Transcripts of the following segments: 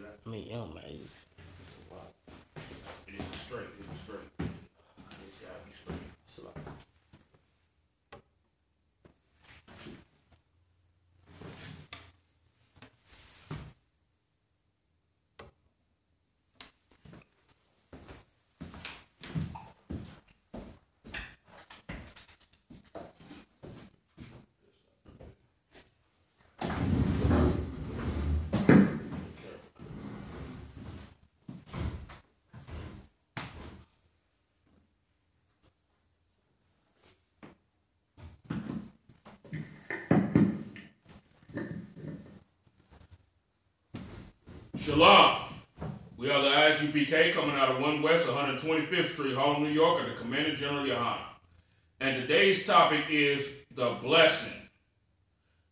I mean, yo, man. It is straight. It is straight. It's gotta be straight. Slow. Shalom. We are the Isupk coming out of 1 West 125th Street, Harlem, New York, at the Commander General Yohana. And today's topic is the blessing.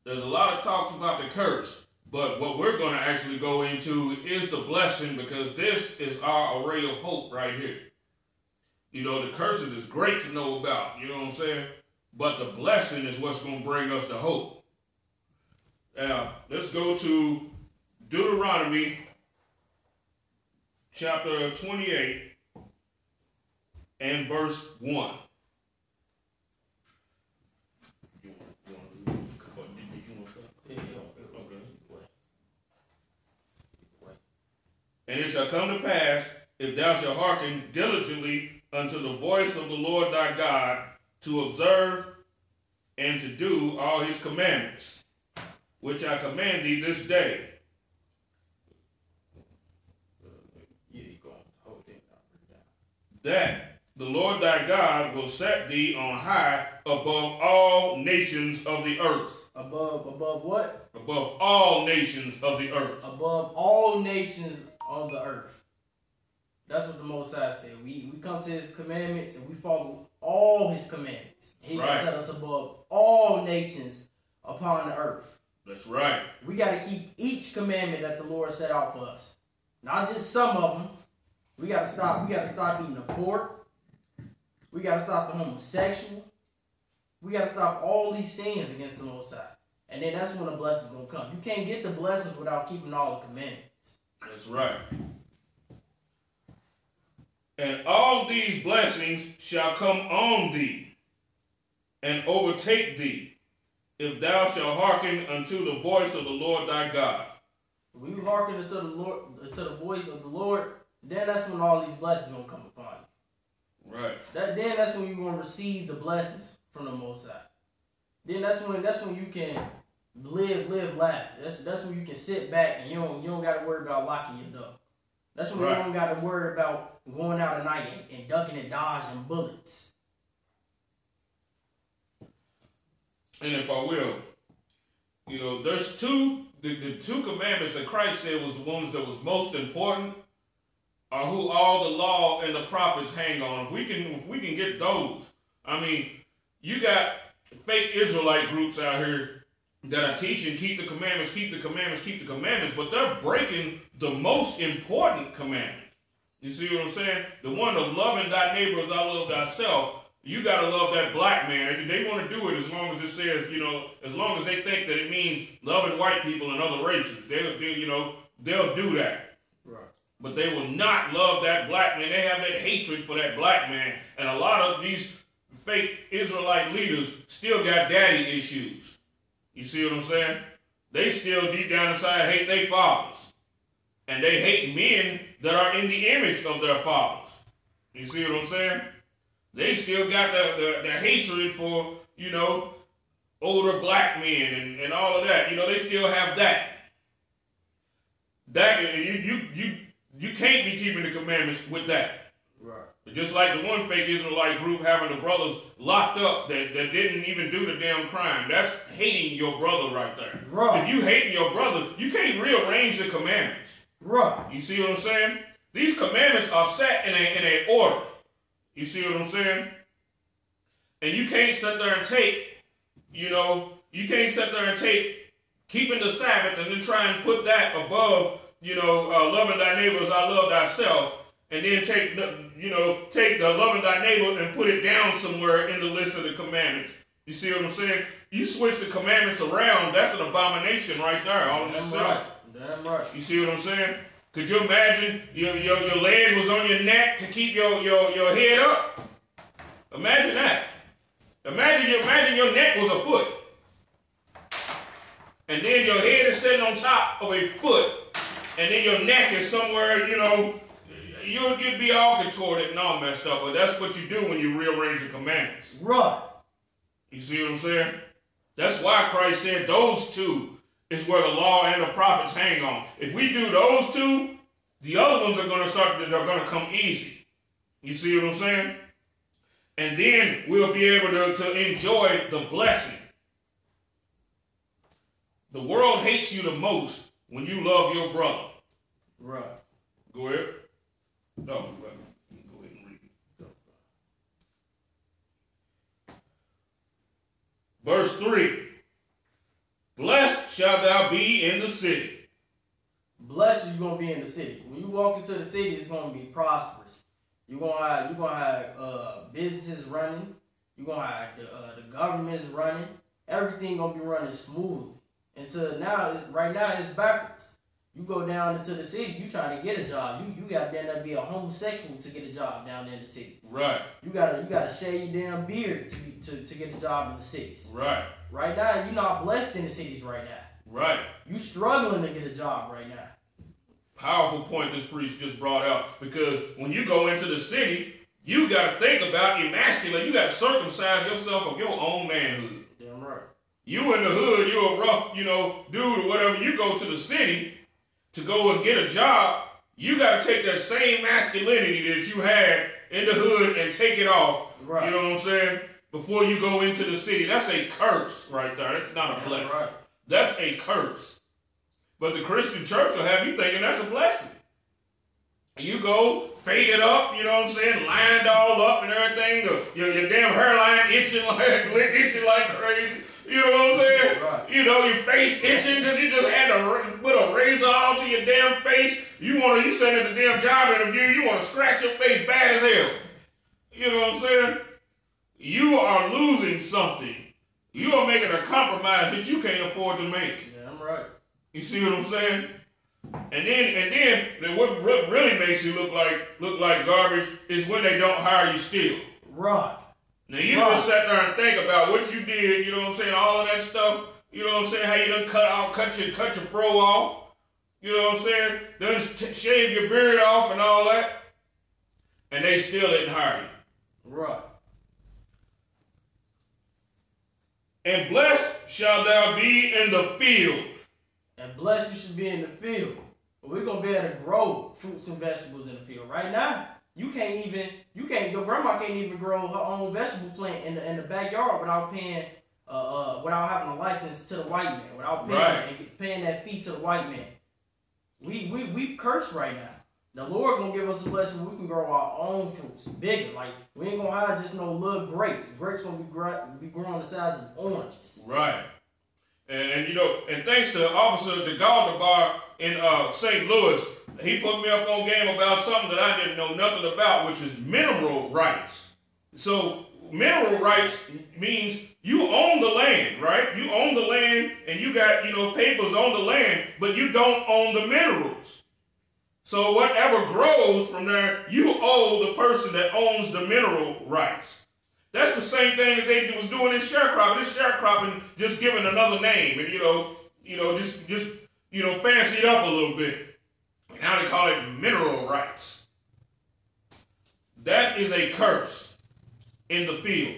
There's a lot of talks about the curse, but what we're going to actually go into is the blessing, because this is our array of hope right here. You know, the curses is great to know about, you know what I'm saying? But the blessing is what's going to bring us the hope. Now, let's go to Deuteronomy chapter 28 and verse 1. And it shall come to pass, if thou shalt hearken diligently unto the voice of the Lord thy God, to observe and to do all his commandments, which I command thee this day. That the Lord thy God will set thee on high above all nations of the earth. Above what? Above all nations of the earth. Above all nations on the earth. That's what the Most High said. We come to his commandments and we follow all his commandments. He will set us above all nations upon the earth. That's right. We got to keep each commandment that the Lord set out for us. Not just some of them. We gotta stop eating the pork. We gotta stop the homosexual. We gotta stop all these sins against the Most High. And then that's when the blessings gonna come. You can't get the blessings without keeping all the commandments. That's right. And all these blessings shall come on thee and overtake thee, if thou shalt hearken unto the voice of the Lord thy God. When you hearken unto the voice of the Lord, then that's when all these blessings gonna come upon you. Right. Then that's when you're gonna receive the blessings from the Most High. Then that's when you can live, laugh. That's when you can sit back and you don't gotta worry about locking your door. That's when you don't gotta worry about going out at night and ducking and dodging bullets. And if I will, you know, there's the two commandments that Christ said was the ones that was most important, are who all the law and the prophets hang on. If we can get those, I mean, you got fake Israelite groups out here that are teaching keep the commandments, keep the commandments, keep the commandments, but they're breaking the most important commandments. You see what I'm saying? The one of loving thy neighbor as I love thyself. You got to love that black man. They want to do it as long as it says, you know, as long as they think that it means loving white people and other races. They'll do that. Right. But they will not love that black man. They have that hatred for that black man. And a lot of these fake Israelite leaders still got daddy issues. You see what I'm saying? They still deep down inside hate their fathers. And they hate men that are in the image of their fathers. You see what I'm saying? They still got the hatred for, you know, older black men and all of that. You know, they still have that. That you can't be keeping the commandments with that. Right. Just like the one fake Israelite group having the brothers locked up that didn't even do the damn crime. That's hating your brother right there. Right. If you hating your brother, you can't rearrange the commandments. Right. You see what I'm saying? These commandments are set in a order. You see what I'm saying? And you can't sit there and take, keeping the Sabbath and then try and put that above, loving thy neighbor as I love thyself, and then take the loving thy neighbor and put it down somewhere in the list of the commandments. You see what I'm saying? You switch the commandments around, that's an abomination right there, all in itself. Damn right. You see what I'm saying? Could you imagine your leg was on your neck to keep your head up? Imagine that. Imagine your neck was a foot. And then your head is sitting on top of a foot. And then your neck is somewhere, you'd be all contorted and all messed up. But that's what you do when you rearrange the commandments. Right. You see what I'm saying? That's why Christ said those two is where the law and the prophets hang on. If we do those two, the other ones are going to come easy. You see what I'm saying? And then we'll be able to enjoy the blessing. The world hates you the most when you love your brother. Right. Go ahead. No, go ahead and read it. Verse 3. Blessed shalt thou be in the city. Blessed you're going to be in the city. When you walk into the city, it's going to be prosperous. You're gonna have businesses running. You're gonna have the government's running. Everything gonna be running smoothly. Until now, right now it's backwards. You go down into the city, you trying to get a job. You got to then be a homosexual to get a job down there in the cities. Right. You gotta shave your damn beard to get a job in the cities. Right. Right now, you're not blessed in the cities right now. Right. You struggling to get a job right now. Powerful point this priest just brought out, because when you go into the city, you got to think about emasculate. You got to circumcise yourself of your own manhood. Damn right. You in the hood, you a rough, dude or whatever. You go to the city to go and get a job. You got to take that same masculinity that you had in the hood and take it off. Right. You know what I'm saying? Before you go into the city, that's a curse right there. That's not a blessing. Right. That's a curse. But the Christian church will have you thinking that's a blessing. You go, faded up, lined all up and everything. Your damn hairline itching like crazy. You know what I'm saying? Right. Your face itching because you just had to put a razor all to your damn face. You sitting at the damn job interview, you want to scratch your face bad as hell. You know what I'm saying? You are losing something. You are making a compromise that you can't afford to make. Yeah, I'm right. You see what I'm saying? And then what really makes you look like garbage is when they don't hire you still. Right. Now you just sat there and think about what you did, all of that stuff, how you done cut your fro off, done shave your beard off and all that, and they still didn't hire you. Right. And blessed shalt thou be in the field. And blessed you should be in the field. But we're going to be able to grow fruits and vegetables in the field. Right now, your grandma can't even grow her own vegetable plant in the backyard without having a license to the white man, without paying that fee to the white man. We cursed right now. The Lord gonna give us a blessing where we can grow our own fruits, bigger. Like we ain't gonna have just no little grapes. Grapes gonna be growing the size of oranges. Right. And thanks to the Gardner Bar in St. Louis, he put me up on game about something that I didn't know nothing about, which is mineral rights. So mineral rights means you own the land, right? You own the land and you got, papers on the land, but you don't own the minerals. So whatever grows from there, you owe the person that owns the mineral rights. That's the same thing that they was doing in sharecropping. This sharecropping just giving another name and, just fancy it up a little bit. And now they call it mineral rights. That is a curse in the field.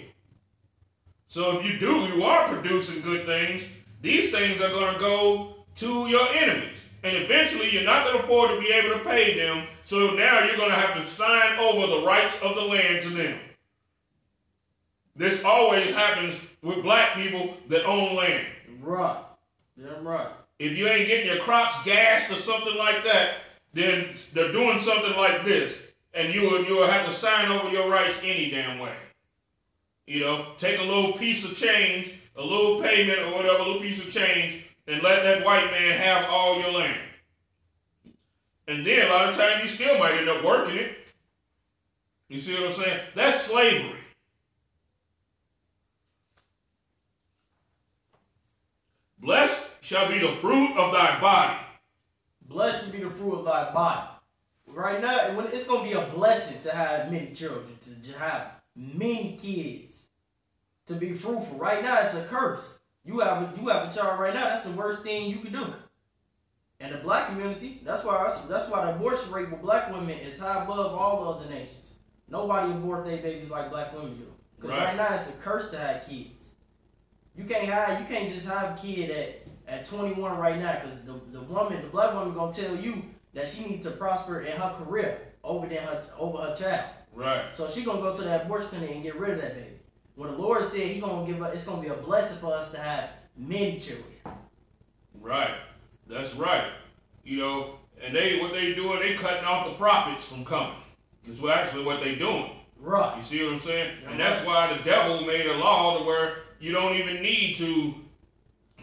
So if you are producing good things, these things are going to go to your enemies. And eventually you're not going to afford to be able to pay them. So now you're going to have to sign over the rights of the land to them. This always happens with black people that own land. Right. Yeah, right. If you ain't getting your crops gassed or something like that, then they're doing something like this. And you will have to sign over your rights any damn way. Take a little piece of change, a little payment or whatever, a little piece of change, and let that white man have all your land. And then a lot of times you still might end up working it. You see what I'm saying? That's slavery. Blessed shall be the fruit of thy body. Blessed be the fruit of thy body. Right now, it's going to be a blessing to have many children, to have many kids, to be fruitful. Right now, it's a curse. You have a child right now. That's the worst thing you can do. And the black community, that's why the abortion rate with black women is high above all other nations. Nobody abort their babies like black women do. Because right now it's a curse to have kids. You can't just have a kid at 21 right now, because the black woman gonna tell you that she needs to prosper in her career over her child. Right. So she gonna go to that abortion clinic and get rid of that baby. When the Lord said He gonna give us, it's gonna be a blessing for us to have many children. Right. That's right. You know, and what they doing, they cutting off the prophets from coming. That's actually what they doing. Right. You see what I'm saying? Yeah, and that's why the devil made a law to where you don't even need to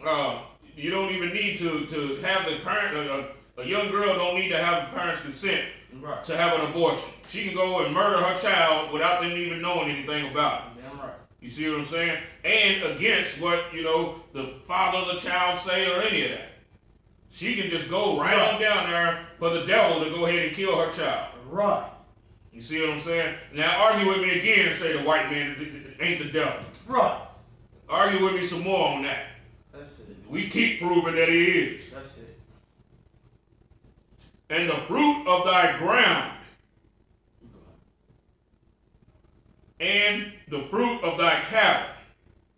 have the parent. A young girl don't need to have the parents' consent to have an abortion. She can go and murder her child without them even knowing anything about it. Damn right. You see what I'm saying? And against what, the father of the child say or any of that. She can just go right on down there for the devil to go ahead and kill her child. Right. You see what I'm saying? Now argue with me again and say the white man ain't the devil. Right. Argue with me some more on that. That's it. We keep proving that he is. That's it. And the fruit of thy ground and the fruit of thy cattle.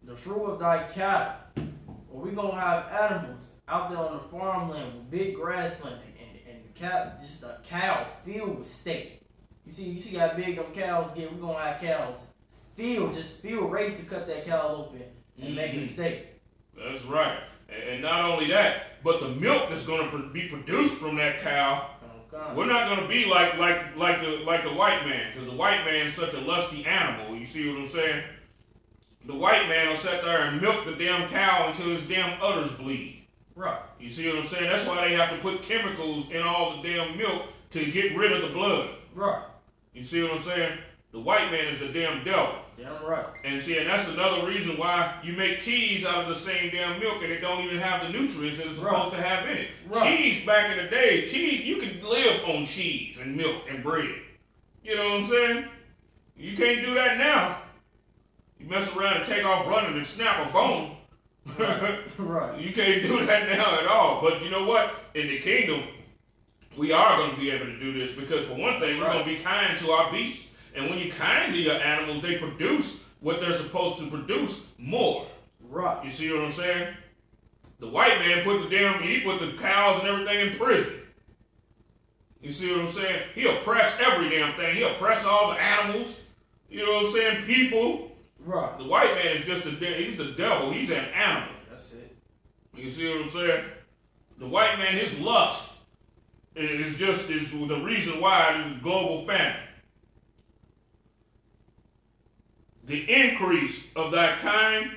The fruit of thy cattle. Well, we're going to have animals out there on the farmland with big grassland and just a cow filled with steak. You see how big them cows get. We're going to have cows filled ready to cut that cow open and make a steak. That's right. And not only that, but the milk that's going to be produced from that cow, we're not going to be like the white man, because the white man is such a lusty animal. You see what I'm saying? The white man will sit there and milk the damn cow until his damn udders bleed. Right. You see what I'm saying? That's why they have to put chemicals in all the damn milk to get rid of the blood. Right. You see what I'm saying? The white man is the damn devil. Damn right. And see, and that's another reason why you make cheese out of the same damn milk and it don't even have the nutrients that it's supposed to have in it. Right. Cheese, back in the day, you could live on cheese and milk and bread. You know what I'm saying? You can't do that now. You mess around and take off running and snap a bone. Right. You can't do that now at all. But you know what? In the kingdom, we are going to be able to do this, because for one thing, we're going to be kind to our beasts. And when you're kind to your animals, they produce what they're supposed to produce more. Right. You see what I'm saying? The white man put the cows and everything in prison. You see what I'm saying? He oppressed every damn thing. He oppressed all the animals. You know what I'm saying? People. Right. The white man is just he's the devil. He's an animal. That's it. You see what I'm saying? The white man, his lust is the reason why there's global famine. The increase of thy kind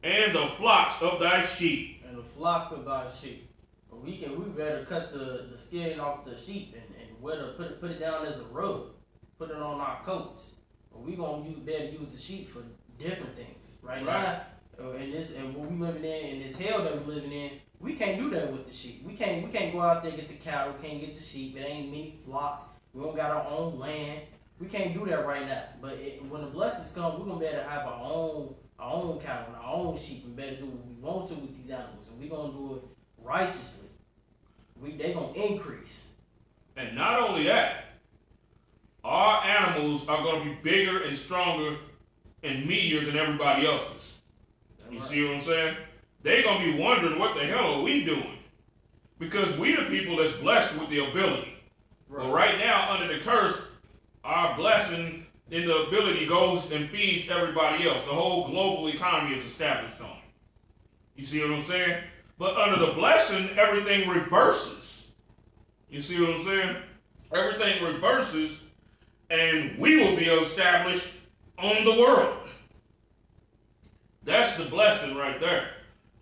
and the flocks of thy sheep. And the flocks of thy sheep. But we better cut the skin off the sheep and put it down as a rug. Put it on our coats. But we gonna better use the sheep for different things. Right now, and what we living in this hell that we living in, we can't do that with the sheep. We can't go out there and get the cattle, can't get the sheep. It ain't many flocks. We don't got our own land. We can't do that right now. But when the blessings come, we're gonna be able to have our own cattle and our own sheep, and better do what we want to with these animals, and we're gonna do it righteously. They gonna increase. And not only that, our animals are gonna be bigger and stronger and meatier than everybody else's. You see what I'm saying? They're gonna be wondering, what the hell are we doing? Because we the people that's blessed with the ability. Right. But right now, under the curse, our blessing in the ability goes and feeds everybody else. The whole global economy is established on it. You see what I'm saying? But under the blessing, everything reverses. You see what I'm saying? Everything reverses, and we will be established on the world. That's the blessing right there.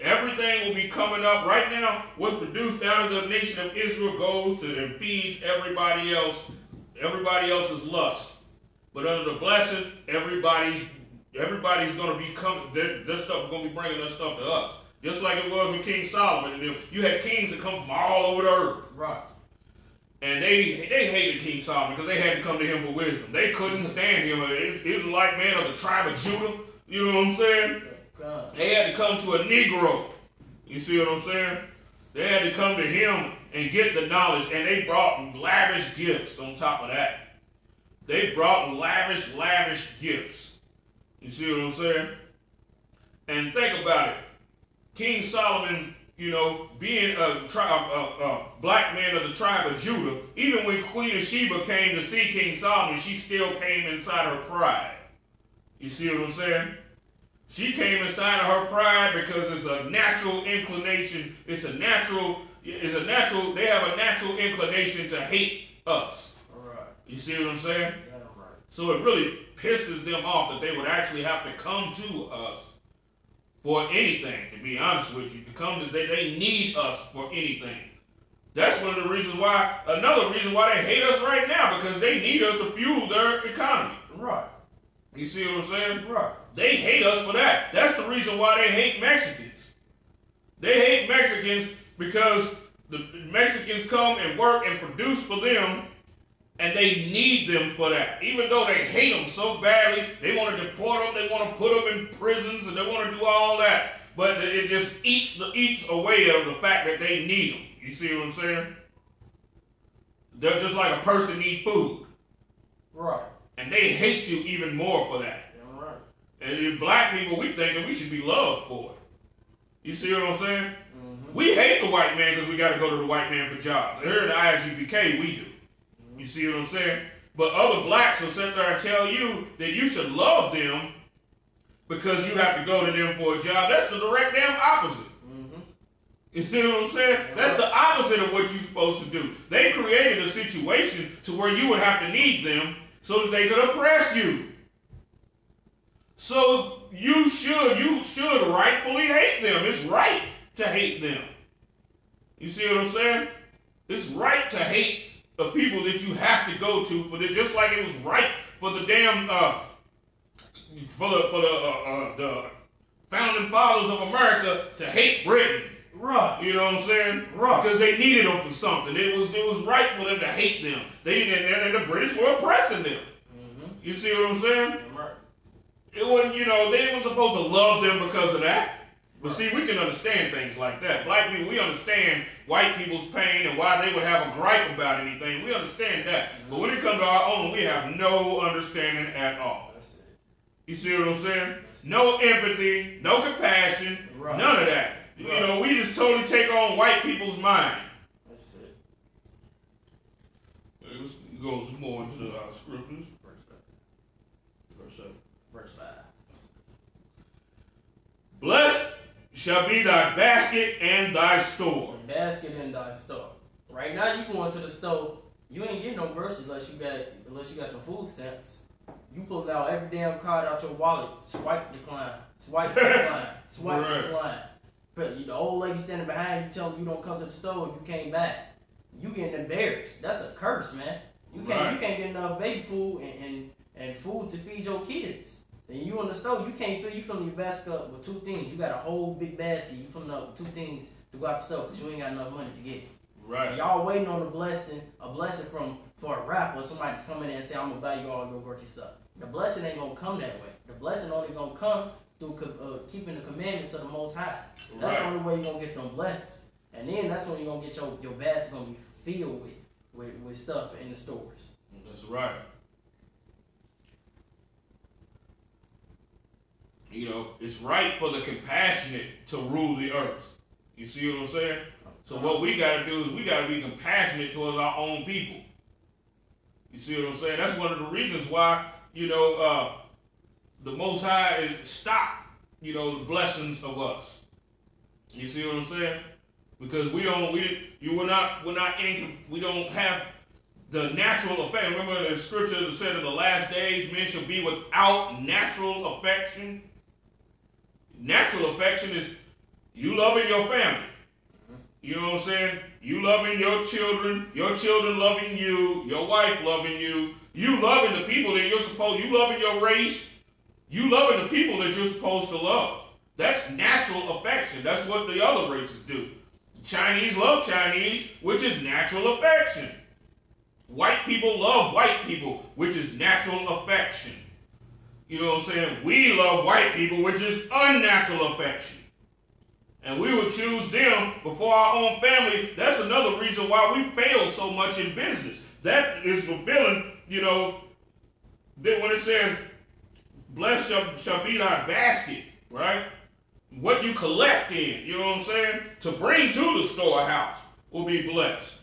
Everything will be coming up. Right now, what's produced out of the nation of Israel goes to and feeds everybody else. Everybody else's lust. But under the blessing, everybody's going to be coming. This stuff is going to be bringing that stuff to us. Just like it was with King Solomon. And you had kings that come from all over the earth. Right. And they hated King Solomon because they had to come to him for wisdom. They couldn't stand him. Israelite man of the tribe of Judah. You know what I'm saying? God. They had to come to a Negro. You see what I'm saying? They had to come to him and get the knowledge. And they brought lavish gifts on top of that. They brought lavish gifts. You see what I'm saying? And think about it. King Solomon, you know, being a black man of the tribe of Judah, even when Queen of Sheba came to see King Solomon, she still came inside her pride. You see what I'm saying? She came inside of her pride because it's a natural inclination. They have a natural inclination to hate us. All right. You see what I'm saying? Yeah, right. So it really pisses them off that they would actually have to come to us for anything, to be honest with you. They need us for anything. That's one of the reasons why, another reason why they hate us right now, because they need us to fuel their economy. Right. You see what I'm saying? Right. They hate us for that. That's the reason why they hate Mexicans. They hate Mexicans because the Mexicans come and work and produce for them, and they need them for that. Even though they hate them so badly, they want to deport them, they want to put them in prisons, and they want to do all that. But it just eats away of the fact that they need them. You see what I'm saying? They're just like a person need food. Right. And they hate you even more for that. Yeah, right. And if black people, we think that we should be loved for it. You see what I'm saying? Mm-hmm. We hate the white man because we got to go to the white man for jobs. Here in the Isupk, we do. You see what I'm saying? But other blacks will sit there and tell you that you should love them because you have to go to them for a job. That's the direct damn opposite. Mm-hmm. You see what I'm saying? Yeah. That's the opposite of what you're supposed to do. They created a situation to where you would have to need them so that they could oppress you. So you should rightfully hate them. It's right to hate them. You see what I'm saying? It's right to hate the people that you have to go to for this, just like it was right for the damn the founding fathers of America to hate Britain. Right. You know what I'm saying? Right. Because they needed them for something. It was right for them to hate them. They didn't, and the British were oppressing them. Mm-hmm. You see what I'm saying? Right. It wasn't, you know, they weren't supposed to love them because of that. But see, we can understand things like that. Black people, we understand white people's pain and why they would have a gripe about anything. We understand that. Mm-hmm. But when it comes to our own, we have no understanding at all. That's it. You see what I'm saying? No empathy, no compassion, right. None of that. Right. You know, we just totally take on white people's mind. That's it. Let's go some more into the scriptures. Verse 5. Blessed shall be thy basket and thy store. The basket and thy store. Right now, you going to the store, you ain't getting no groceries unless you got the food stamps. You pull out every damn card out your wallet, swipe decline, swipe decline, swipe right. decline. But the old lady standing behind you telling you don't come to the store if you came back. You getting embarrassed. That's a curse, man. You can't get enough baby food and food to feed your kids. And you in the store, you can't fill your basket up with two things. You got a whole big basket. You filling up with two things to go out the store because you ain't got enough money to get it. Right. And y'all waiting on a blessing for a rapper, somebody to come in and say, I'm gonna buy you all your virtue stuff. The blessing ain't gonna come that way. The blessing only gonna come through keeping the commandments of the Most High. That's the only way you're gonna get them blessings. And then that's when you're gonna get your basket gonna be filled with stuff in the stores. That's right. You know, it's right for the compassionate to rule the earth. You see what I'm saying? So what we got to do is we got to be compassionate towards our own people. You see what I'm saying? That's one of the reasons why, you know, the Most High stopped, you know, the blessings of us. You see what I'm saying? Because we don't have the natural affection. Remember the scripture that said in the last days men shall be without natural affection. Natural affection is you loving your family. You know what I'm saying? You loving your children loving you, your wife loving you, you loving the people that you loving your race, you loving the people that you're supposed to love. That's natural affection. That's what the other races do. Chinese love Chinese, which is natural affection. White people love white people, which is natural affection. You know what I'm saying? We love white people, which is unnatural affection. And we would choose them before our own family. That's another reason why we fail so much in business. That is fulfilling, you know, that when it says, blessed shall be thy basket, right? What you collect in, you know what I'm saying? To bring to the storehouse will be blessed.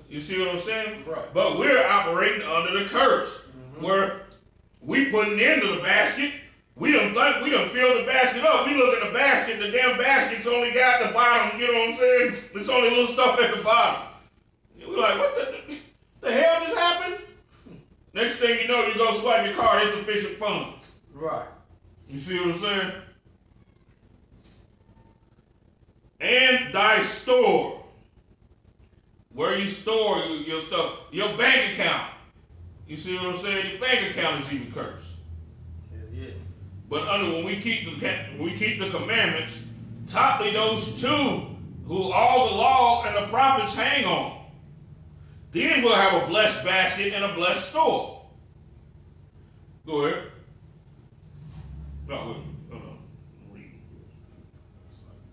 You see what I'm saying? Right. But we're operating under the curse, where we putting into the basket. We done filled the basket up. We look at the basket, the damn basket's only got the bottom, you know what I'm saying? There's only little stuff at the bottom. We're like, what the hell just happened? Next thing you know, you go swipe your card, insufficient funds. Right. You see what I'm saying? And thy store. Where you store your stuff. Your bank account. You see what I'm saying? Your bank account is even cursed. Yeah. But when we keep the commandments, toply those two who all the law and the prophets hang on. Then we'll have a blessed basket and a blessed store. Go ahead. No, read.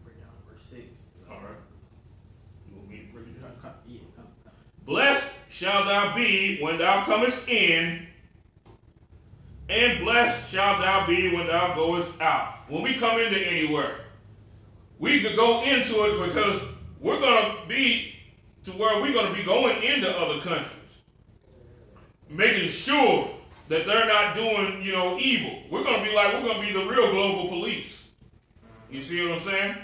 Break down verse 6. All right. You want me to break it down? Yeah, come. Blessed shalt thou be when thou comest in, and blessed shalt thou be when thou goest out. When we come into anywhere, we could go into it because we're going to be to where we're going to be going into other countries, making sure that they're not doing, you know, evil. We're going to be the real global police. You see what I'm saying?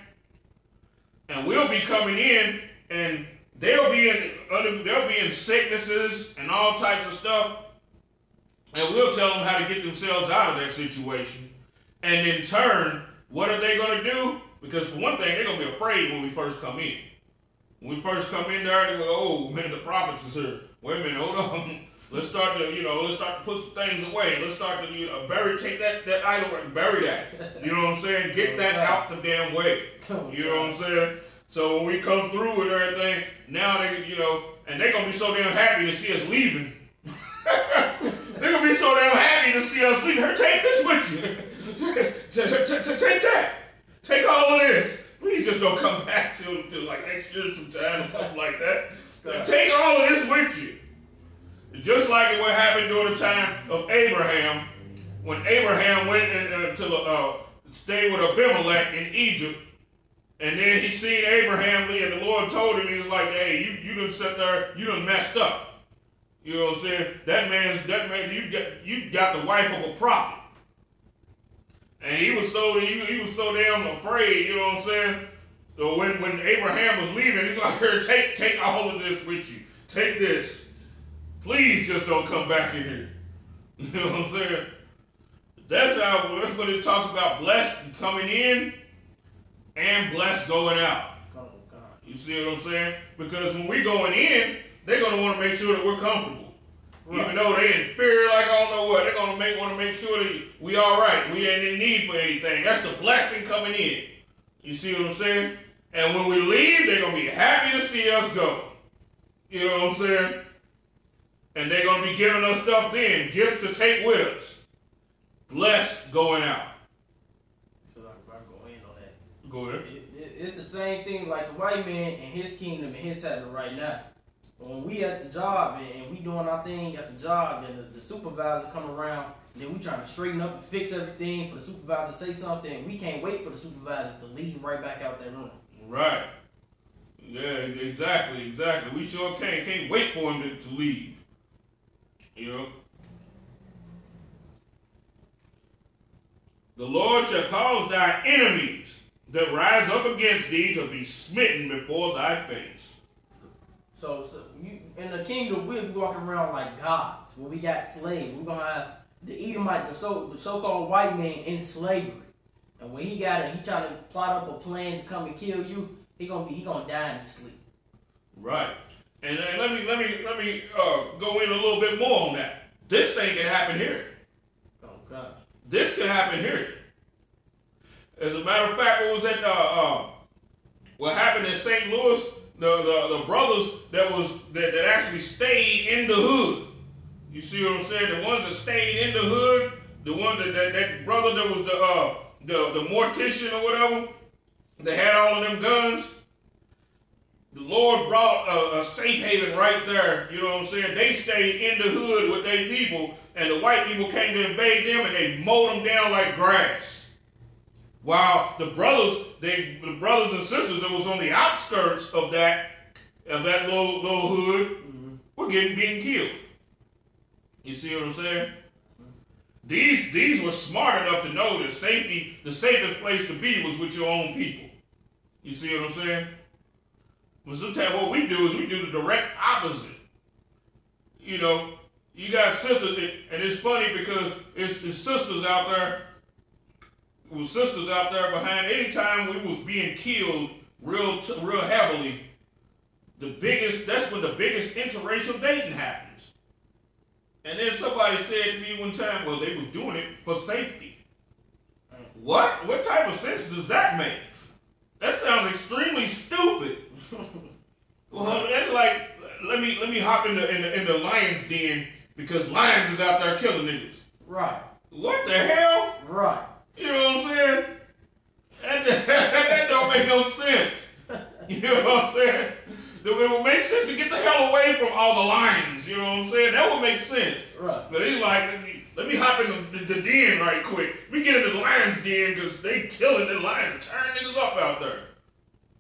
And we'll be coming in, and they'll be in sicknesses and all types of stuff, and we'll tell them how to get themselves out of that situation. And in turn, what are they going to do? Because for one thing, they're going to be afraid when we first come in. When we first come in there, they go, oh man, the prophets is here. Wait a minute, hold on. Let's start to put some things away. Let's start to, take that idol and bury that. You know what I'm saying? Get that out the damn way. You know what I'm saying? So when we come through and everything, now they, and they're going to be so damn happy to see us leaving. They're going to be so damn happy to see us leaving. Here, take this with you. Take that. Take all of this. Please just don't come back to like next year sometime or something like that. Take all of this with you. Just like what happened during the time of Abraham, when Abraham went to stay with Abimelech in Egypt, and then he seen Abraham leave, and the Lord told him, he was like, hey, you done sat there, you done messed up. You know what I'm saying? That man, you got the wife of a prophet. And he was so damn afraid, you know what I'm saying? So when Abraham was leaving, he's like, here, take all of this with you. Take this. Please just don't come back in here. You know what I'm saying? That's what it talks about, blessed coming in and blessed going out. You see what I'm saying? Because when we going in, they're going to want to make sure that we're comfortable. Right. Even though they in fear like I don't know what, they're going to want to make sure that we all right. We ain't in need for anything. That's the blessing coming in. You see what I'm saying? And when we leave, they're going to be happy to see us go. You know what I'm saying? And they're going to be giving us stuff then, gifts to take with us. Blessed going out. So if I go in on that. Go ahead. It's the same thing like the white man in his kingdom and his heaven right now. When we at the job and we doing our thing at the job and the supervisor come around and then we trying to straighten up and fix everything for the supervisor to say something, we can't wait for the supervisors to leave right back out that room. Right. Yeah, exactly. We sure can't wait for him to leave. You know? The Lord shall cause thy enemies that rise up against thee to be smitten before thy face. So you, in the kingdom, we'll be walking around like gods. When we got slaves, we're going to have the Edomite, the so-called white man in slavery. And when he got it, he trying to plot up a plan to come and kill you, he gonna die in his sleep. Right. And let me go in a little bit more on that. This thing can happen here. Oh God. This can happen here. As a matter of fact, what happened in St. Louis, the brothers that actually stayed in the hood. You see what I'm saying? The ones that stayed in the hood, the one that brother that was the mortician or whatever, that had all of them guns. The Lord brought a safe haven right there. You know what I'm saying? They stayed in the hood with their people, and the white people came to invade them, and they mowed them down like grass. While the brothers and sisters that was on the outskirts of that little hood were being killed. You see what I'm saying? These were smart enough to know that the safest place to be was with your own people. You see what I'm saying? But sometimes what we do is we do the direct opposite. You know, you got sisters, and it's funny because it's sisters out there. It was sisters out there behind. Anytime we was being killed real heavily, that's when the biggest interracial dating happens. And then somebody said to me one time, well, they was doing it for safety. What? What type of sense does that make? That sounds extremely stupid. Well, that's like, let me hop in the lion's den because lions is out there killing niggas. Right. What the hell? Right. You know what I'm saying? That don't make no sense. You know what I'm saying? It would make sense to get the hell away from all the lions. You know what I'm saying? That would make sense. Right. But he's like, let me hop in the den right quick. We get into the lion's den because they killing the lions, tearing niggas up out there.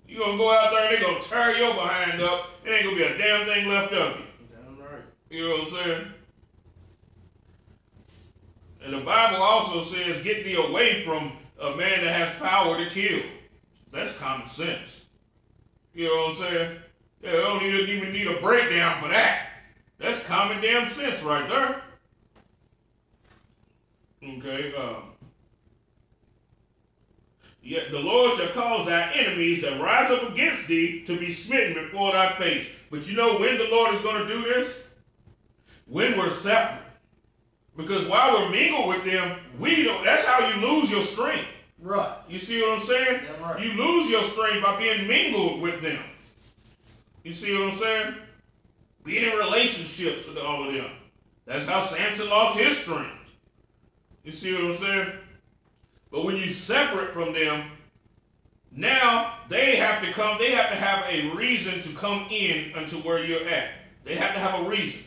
You gonna go out there and they gonna tear your behind up. It ain't gonna be a damn thing left of you. Damn right. You know what I'm saying? And the Bible also says, get thee away from a man that has power to kill. That's common sense. You know what I'm saying? Yeah, they don't even need a breakdown for that. That's common damn sense right there. Okay, yet the Lord shall cause thy enemies that rise up against thee to be smitten before thy face. But you know when the Lord is going to do this? When we're separate. Because while we're mingled with them, that's how you lose your strength. Right. You see what I'm saying? Yeah, right. You lose your strength by being mingled with them. You see what I'm saying? Being in relationships with all of them. That's how Samson lost his strength. You see what I'm saying? But when you separate from them, now they have to have a reason to come in unto where you're at. They have to have a reason.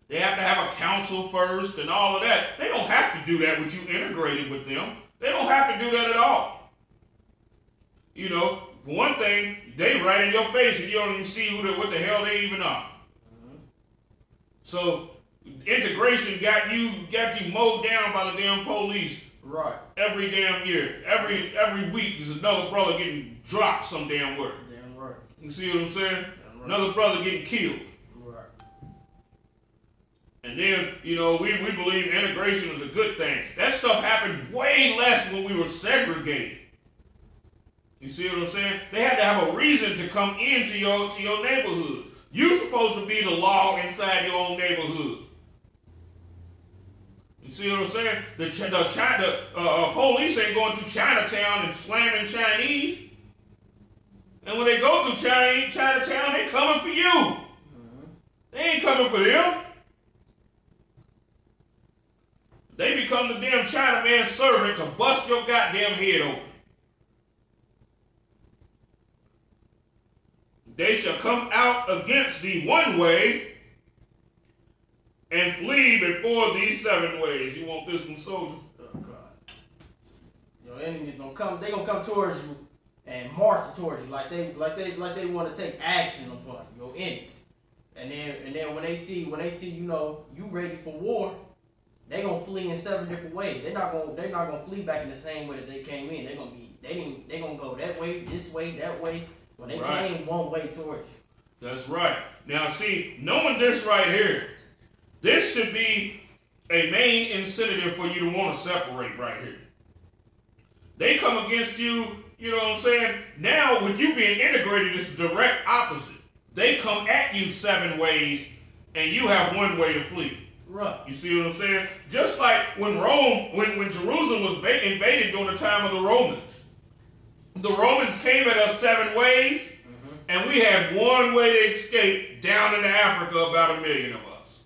They have to have a counsel first and all of that. They don't have to do that with you integrated with them. They don't have to do that at all. You know, for one thing, they right in your face and you don't even see what the hell they even are. So integration got you mowed down by the damn police. Right. Every damn year. Every week there's another brother getting dropped some damn where. Damn right. You see what I'm saying? Right. Another brother getting killed. Right. And then, you know, we believe integration is a good thing. That stuff happened way less when we were segregated. You see what I'm saying? They had to have a reason to come into your neighborhoods. You're supposed to be the law inside your own neighborhood. You see what I'm saying? The police ain't going through Chinatown and slamming Chinese. And when they go through Chinatown, they coming for you. Mm-hmm. They ain't coming for them. They become the damn Chinaman's servant to bust your goddamn head open. They shall come out against thee one way and flee before thee 7 ways. You want this one, soldier? Oh, God. Your enemies gonna come. They gonna come towards you and march towards you like they want to take action upon your enemies. And then when they see you know you ready for war, they gonna flee in 7 different ways. They're not gonna flee back in the same way that they came in. They gonna go that way, this way, that way. When they came one way towards you. That's right. Now see, knowing this right here, this should be a main incentive for you to want to separate right here. They come against you, you know what I'm saying? Now with you being integrated, it's the direct opposite. They come at you 7 ways and you have 1 way to flee. Right. You see what I'm saying? Just like when when Jerusalem was invaded during the time of the Romans. The Romans came at us 7 ways, and we had one way to escape down into Africa, about 1 million of us.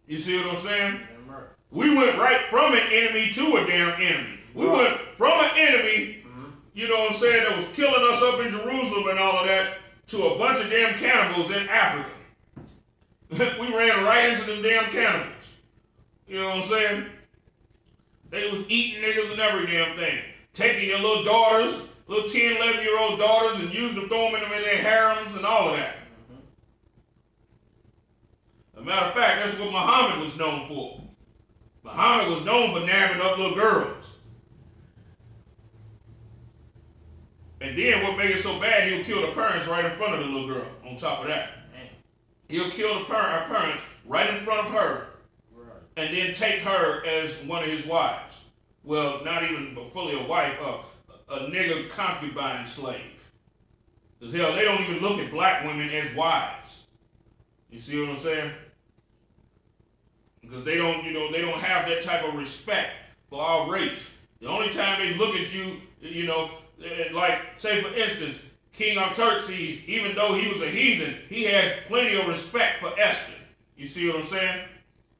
You see what I'm saying? We went right from an enemy to a damn enemy. We went from an enemy, you know what I'm saying, that was killing us up in Jerusalem and all of that, to a bunch of damn cannibals in Africa. We ran right into them damn cannibals. You know what I'm saying? They was eating niggas and every damn thing. Taking your little daughters, little 10, 11-year-old daughters, and using them, throwing them in their harems and all of that. As a matter of fact, that's what Muhammad was known for. Muhammad was known for nabbing up little girls. And then what made it so bad, he'll kill the parents right in front of the little girl on top of that. He'll kill her parents right in front of her, and then take her as one of his wives. Well, not even fully a wife, a nigga concubine slave. Because hell, they don't even look at black women as wives. You see what I'm saying? Because they don't, they don't have that type of respect for our race. The only time they look at you, like, say for instance, King Artaxerxes, even though he was a heathen, he had plenty of respect for Esther. You see what I'm saying?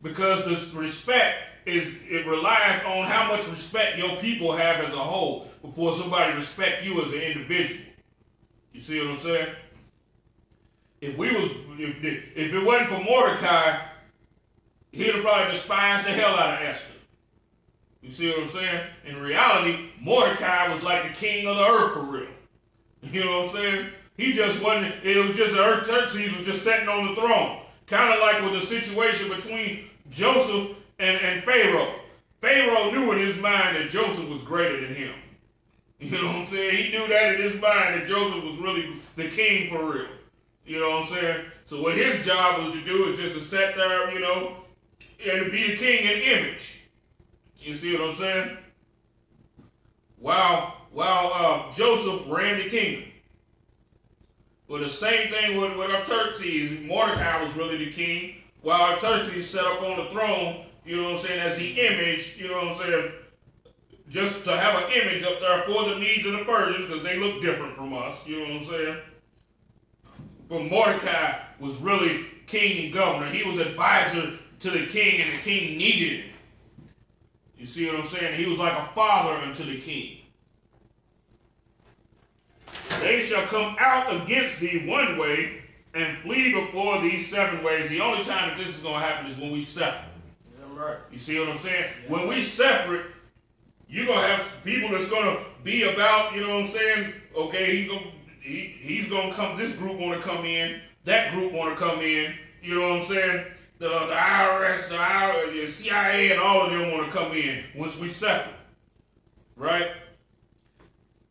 Because this respect it relies on how much respect your people have as a whole before somebody respect you as an individual. You see what I'm saying? If it wasn't for Mordecai, he'd have probably despised the hell out of Esther. You see what I'm saying? In reality, Mordecai was like the king of the earth for real. You know what I'm saying? He just wasn't, it was just Artaxerxes was just sitting on the throne. Kind of like with the situation between Joseph and Pharaoh. Pharaoh knew in his mind that Joseph was greater than him. You know what I'm saying? He knew that in his mind that Joseph was really the king for real. You know what I'm saying? So what his job was to do is just to sit there, and to be the king in image. You see what I'm saying? While Joseph ran the kingdom. But the same thing with Artaxerxes. Mordecai was really the king, while Artaxerxes sat up on the throne, you know what I'm saying, as the image, you know what I'm saying, just to have an image up there for the needs of the Persians, because they look different from us, you know what I'm saying? But Mordecai was really king and governor. He was advisor to the king, and the king needed him. You see what I'm saying? He was like a father unto the king. They shall come out against thee one way and flee before these 7 ways. The only time that this is going to happen is when we separate. Yeah, right. You see what I'm saying? Yeah. When we separate, you're going to have people that's going to be about, you know what I'm saying? Okay, he's going to come, this group want to come in, that group want to come in, you know what I'm saying? The IRS, the CIA, and all of them want to come in once we separate. Right?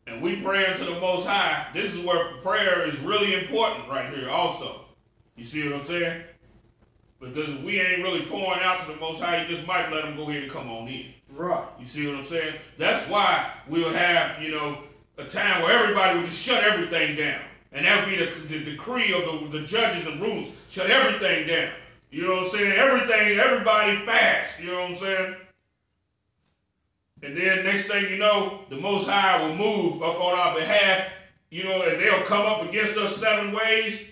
And we pray unto the Most High. This is where prayer is really important right here also. You see what I'm saying? Because if we ain't really pouring out to the Most High, you just might let them go ahead and come on in. Right. You see what I'm saying? That's why we would have, a time where everybody would just shut everything down. And that would be the decree of the judges and rulers. Shut everything down. You know what I'm saying? Everybody fast. You know what I'm saying? And then next thing you know, the Most High will move up on our behalf, and they'll come up against us 7 ways,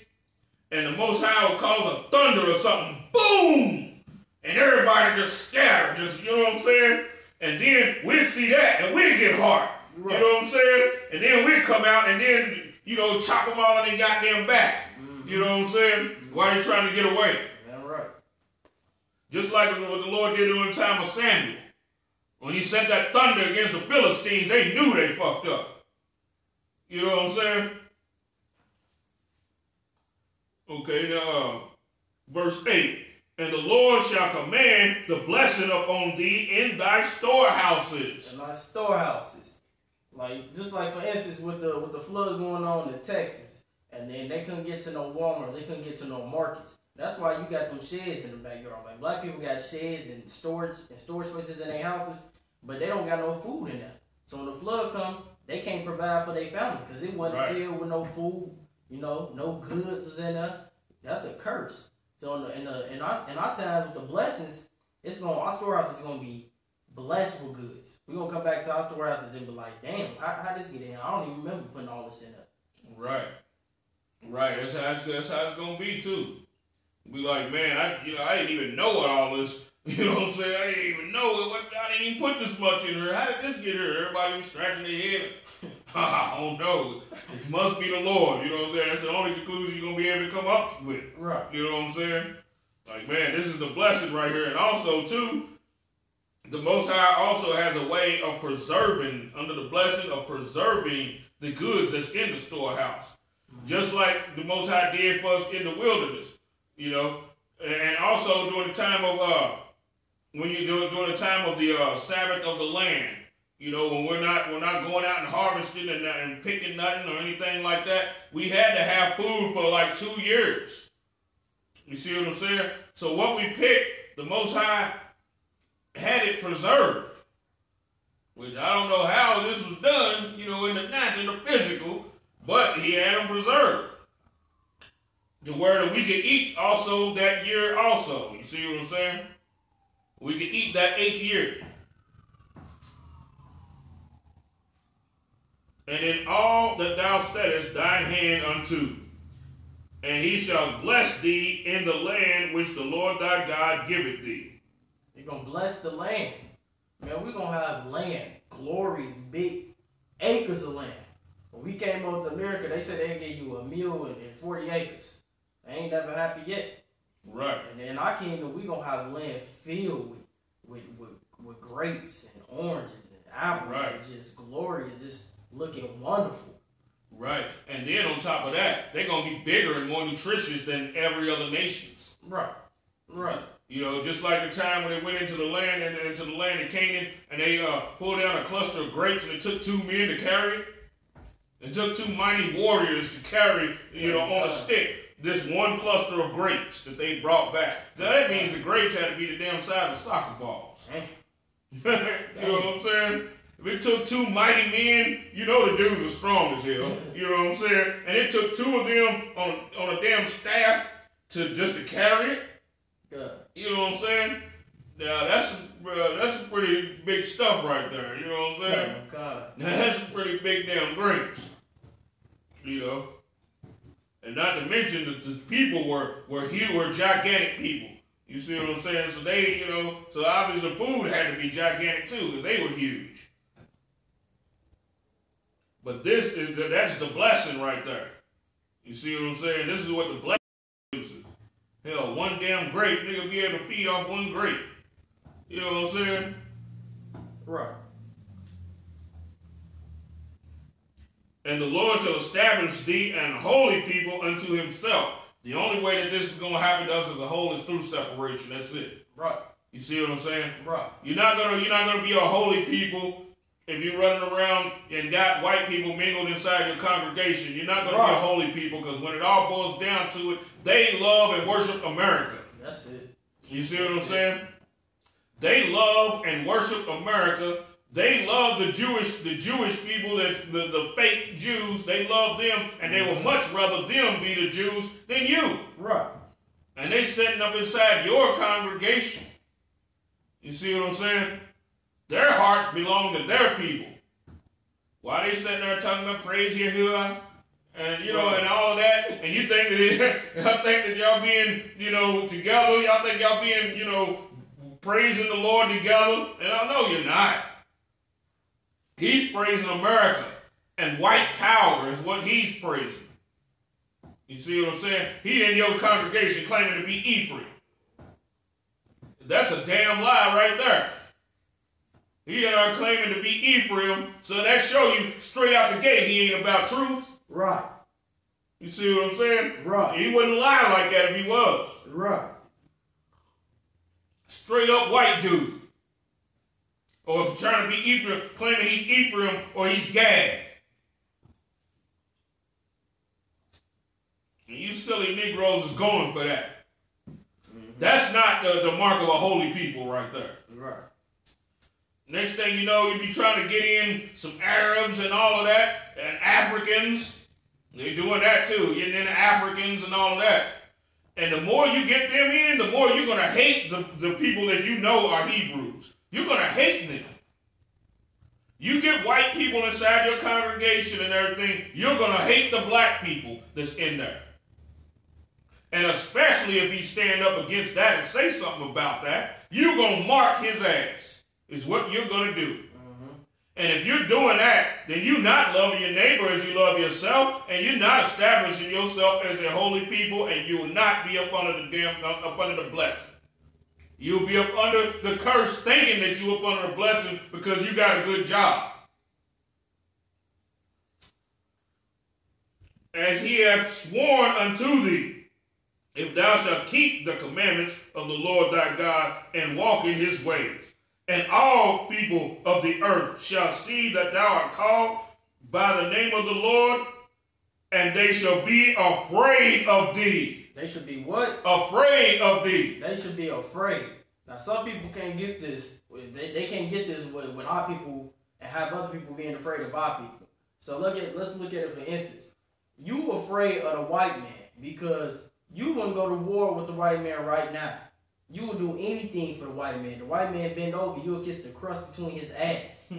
and the Most High will cause a thunder or something, boom! And everybody just scatter, you know what I'm saying? And then we'll see that, and we'll get hard. Right. You know what I'm saying? And then we'll come out and then, chop them all in their goddamn back. Mm-hmm. You know what I'm saying? Mm-hmm. While they're trying to get away. That's right. Just like what the Lord did during the time of Samuel. When he sent that thunder against the Philistines, they knew they fucked up. You know what I'm saying? Okay, now, verse 8. And the Lord shall command the blessing upon thee in thy storehouses. In thy storehouses. Just like for instance, with the floods going on in Texas, and then they couldn't get to no Walmarts, they couldn't get to no markets. That's why you got them sheds in the backyard. Like black people got sheds and storage spaces in their houses, but they don't got no food in there. So when the flood come, they can't provide for their family because it wasn't filled with no food. No goods was in there. That's a curse. So in our times with the blessings, our storehouse is gonna be blessed with goods. We're gonna come back to our storehouses and be like, damn, how this get in? I don't even remember putting all this in there. Right. Right. That's how it's gonna be too. Be like, man, I didn't even know what all this. You know what I'm saying? I didn't even know it. I didn't even put this much in here. How did this get here? Everybody was scratching their head. I don't know. It must be the Lord. You know what I'm saying? That's the only conclusion you're gonna be able to come up with. Right. You know what I'm saying? Like, man, this is the blessing right here. And also too, the Most High also has a way of preserving, under the blessing of preserving the goods that's in the storehouse. Just like the Most High did for us in the wilderness, you know. And also during the time of, during the time of the Sabbath of the land, you know, when we're not going out and harvesting and picking nothing or anything like that, we had to have food for like 2 years. You see what I'm saying? So what we picked, the Most High had it preserved, which I don't know how this was done, you know, in the natural, the physical, but he had them preserved. To where that we could eat also that year also. You see what I'm saying? We could eat that 8th year. And in all that thou settest thine hand unto, and he shall bless thee in the land which the Lord thy God giveth thee. He's going to bless the land. Man, we're going to have land, glorious, big acres of land. When we came over to America, they said they'd give you a mule and 40 acres. They ain't never happened yet. Right. And in our kingdom, we're going to have land filled with grapes and oranges and apples. Right. And just glorious, just looking wonderful. Right. And then on top of that, they're going to be bigger and more nutritious than every other nations. Right. Right. You know, just like the time when they went into the land of Canaan, and they pulled down a cluster of grapes, and it took 2 men to carry it. It took 2 mighty warriors to carry, on a stick, this one cluster of grapes that they brought back. Now, that means the grapes had to be the damn size of soccer balls. You know what I'm saying? If it took 2 mighty men, you know the dudes are strong as hell. You know what I'm saying? And it took 2 of them on a damn staff just to carry it. Yeah. You know what I'm saying? Now that's some pretty big stuff right there. You know what I'm saying? Oh, God. Now that's some pretty big damn grapes. You know, and not to mention that the people were gigantic people. You see what I'm saying? So they, so obviously the food had to be gigantic too, because they were huge. But that's the blessing right there. You see what I'm saying? This is what the blessing produces. Hell, one damn grape, nigga be able to feed off one grape. You know what I'm saying? Right. And the Lord shall establish thee an holy people unto himself. The only way that this is going to happen to us as a whole is through separation. That's it. Right. You see what I'm saying? Right. You're not gonna be a holy people if you're running around and got white people mingled inside your congregation. You're not gonna be a holy people, because when it all boils down to it, they love and worship America. That's it. You see what I'm saying? They love and worship America. They love the Jewish people, that's the fake Jews. They love them, and they would much rather them be the Jews than you. Right. And they setting up inside your congregation. You see what I'm saying? Their hearts belong to their people. Why they sitting there talking about praise Yahuwah and and all of that, and you think that y'all being together, y'all think y'all being praising the Lord together, and I know you're not. He's praising America, and white power is what he's praising. You see what I'm saying? He in your congregation claiming to be Ephraim. That's a damn lie right there. He in there claiming to be Ephraim, so that show you straight out the gate he ain't about truth. Right. You see what I'm saying? Right. He wouldn't lie like that if he was. Right. Straight up white dude. Or if trying to be Ephraim, claiming he's Ephraim or he's Gad. And you silly Negroes is going for that. That's not the mark of a holy people right there. Right. Next thing you know, you be trying to get in some Arabs and all of that, and Africans. They're doing that too, getting into Africans and all of that. And the more you get them in, the more you're going to hate the people that you know are Hebrews. You're going to hate them. You get white people inside your congregation and everything, you're going to hate the black people that's in there. And especially if he stand up against that and say something about that, you're going to mark his ass, is what you're going to do. And if you're doing that, then you're not loving your neighbor as you love yourself, and you're not establishing yourself as a holy people, and you will not be up under the blessing. You'll be up under the curse thinking that you're up under the blessing because you got a good job. As he hath sworn unto thee, if thou shalt keep the commandments of the Lord thy God and walk in his ways. And all people of the earth shall see that thou art called by the name of the Lord, and they shall be afraid of thee. They should be what? Afraid of thee. They should be afraid. Now, some people can't get this. They can't get this with our people and have other people being afraid of our people. So let's look at it for instance. You afraid of the white man because you wouldn't go to war with the white man right now. You will do anything for the white man. The white man bend over, you'll kiss the crust between his ass.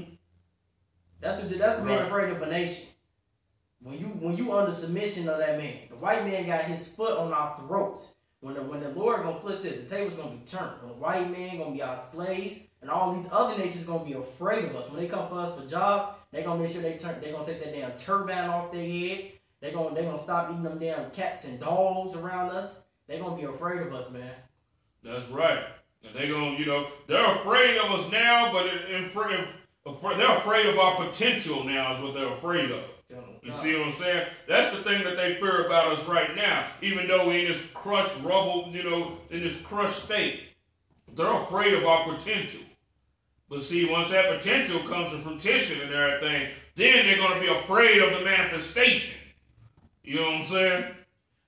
That's being afraid of a nation. When you under submission of that man, the white man got his foot on our throats. When the Lord gonna flip this, the table's gonna be turned. The white man gonna be our slaves, and all these other nations gonna be afraid of us. When they come for us for jobs, they gonna make sure they gonna take that damn turban off their head. They gonna stop eating them damn cats and dogs around us. They gonna be afraid of us, man. That's right. And they gonna, they're afraid of us now, but they're afraid of our potential now is what they're afraid of. You see what I'm saying? That's the thing that they fear about us right now. Even though we're in this crushed rubble, in this crushed state, they're afraid of our potential. But see, once that potential comes to fruition and everything, then they're going to be afraid of the manifestation. You know what I'm saying?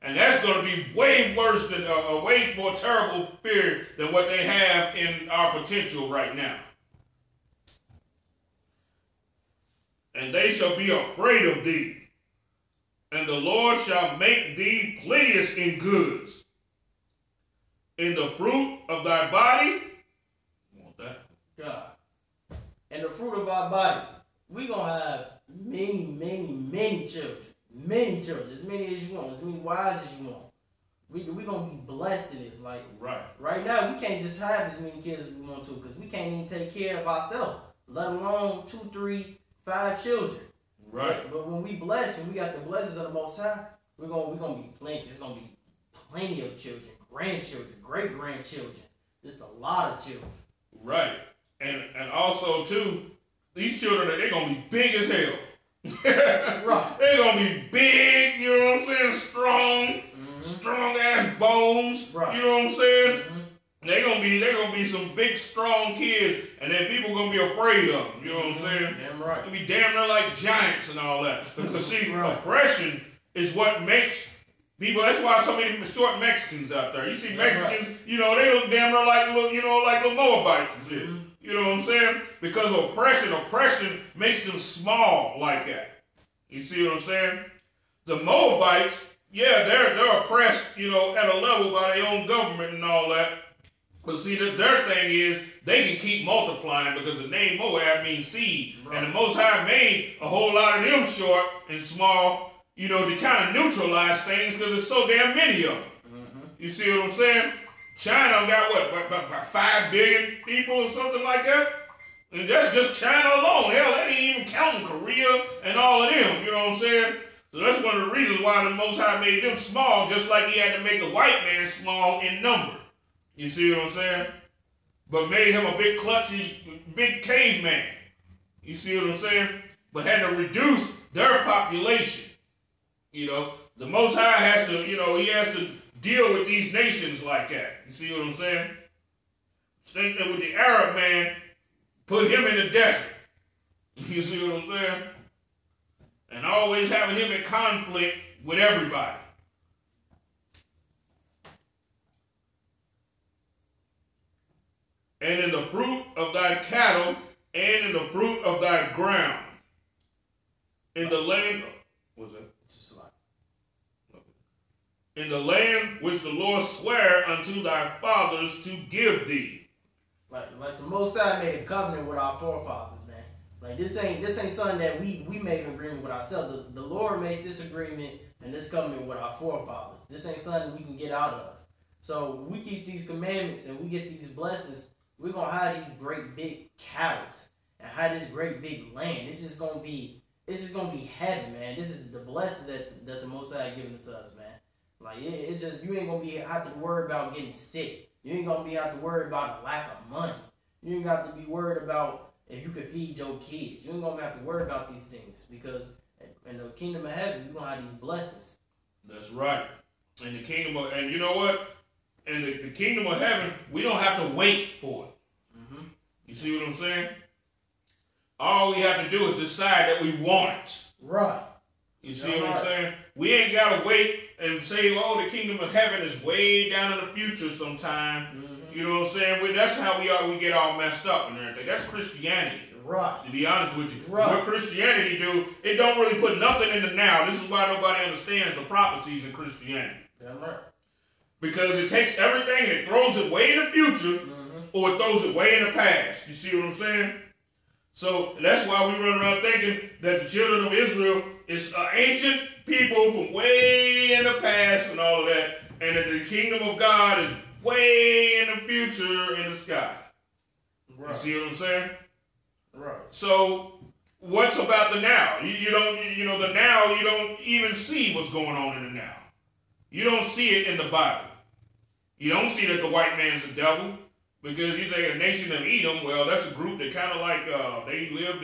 And that's going to be way worse than a way more terrible fear than what they have in our potential right now. And they shall be afraid of thee, and the Lord shall make thee plenteous in goods, in the fruit of thy body. Want that? God. And the fruit of our body, we're going to have many children. Many children, as many as you want, as many wives as you want. We're going to be blessed in this. Like, right now, we can't just have as many kids as we want to because we can't even take care of ourselves, let alone 2, 3, 5 children. Right. But when we bless and we got the blessings of the Most High, we're gonna be plenty. It's gonna be plenty of children, grandchildren, great grandchildren, just a lot of children. Right. And also too, these children they're gonna be big as hell. Right. They're gonna be big. You know what I'm saying? Strong, strong ass bones. Right. You know what I'm saying? They're gonna be some big, strong kids, and then people gonna be afraid of them. You know what I'm saying? Damn right. They'll be damn near like giants and all that. Because see, oppression is what makes people. That's why so many short Mexicans out there. You see Mexicans, they look damn near like little Moabites and shit. You know what I'm saying? Because of oppression makes them small like that. You see what I'm saying? The Moabites, yeah, they're oppressed, at a level by their own government and all that. But see, their thing is they can keep multiplying because the name Moab means seed. Right. And the Most High made a whole lot of them short and small, to kind of neutralize things because there's so damn many of them. You see what I'm saying? China got about 5 billion people or something like that? And that's just China alone. Hell, that ain't even counting Korea and all of them. You know what I'm saying? So that's one of the reasons why the Most High made them small, just like he had to make the white man small in number. You see what I'm saying? But made him a big clutchy, big caveman. You see what I'm saying? But had to reduce their population. The Most High has to, he has to deal with these nations like that. You see what I'm saying? Same thing with the Arab man, put him in the desert. You see what I'm saying? And always having him in conflict with everybody. And in the fruit of thy cattle, and in the fruit of thy ground, in the land. What's that? in the land which the Lord sware unto thy fathers to give thee. Like the Most High made a covenant with our forefathers, man. Like this ain't something that we made an agreement with ourselves. The Lord made this agreement and this covenant with our forefathers. This ain't something we can get out of. So we keep these commandments and we get these blessings. We're gonna have these great big cows and have this great big land. It's just gonna be heaven, man. This is the blessings that the Most High given to us, man. Like it's just you ain't gonna have to worry about getting sick. You ain't gonna have to worry about a lack of money. You ain't got to be worried about if you can feed your kids. You ain't gonna have to worry about these things because in the kingdom of heaven, you're gonna have these blessings. That's right. In the kingdom of, and you know what? In the kingdom of heaven, we don't have to wait for it. Mm-hmm. You see what I'm saying? All we have to do is decide that we want it. Right. You see what I'm saying? We ain't got to wait and say, oh, the kingdom of heaven is way down in the future sometime. Mm-hmm. You know what I'm saying? That's how we get all messed up and everything. That's Christianity. Right. To be honest with you. Right. What Christianity do, it don't really put nothing in the now. This is why nobody understands the prophecies in Christianity. That's right. Because it takes everything and it throws it way in the future, or it throws it way in the past. You see what I'm saying? So that's why we run around thinking that the children of Israel is ancient people from way in the past and all of that, and that the kingdom of God is way in the future in the sky. Right. You see what I'm saying? Right. So what's about the now? You don't, the now, you don't even see what's going on in the now. You don't see it in the Bible. You don't see that the white man's a devil, because you say a nation of Edom, well, that's a group that kind of like, they lived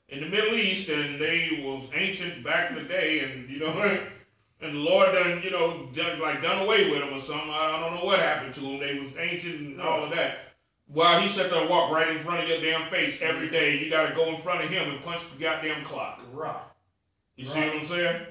in the Middle East, and they was ancient back in the day, and, and the Lord done away with them or something. I don't know what happened to them. They was ancient and all of that. While he sat there and walked right in front of your damn face every day, you got to go in front of him and punch the goddamn clock. Right. You see what I'm saying?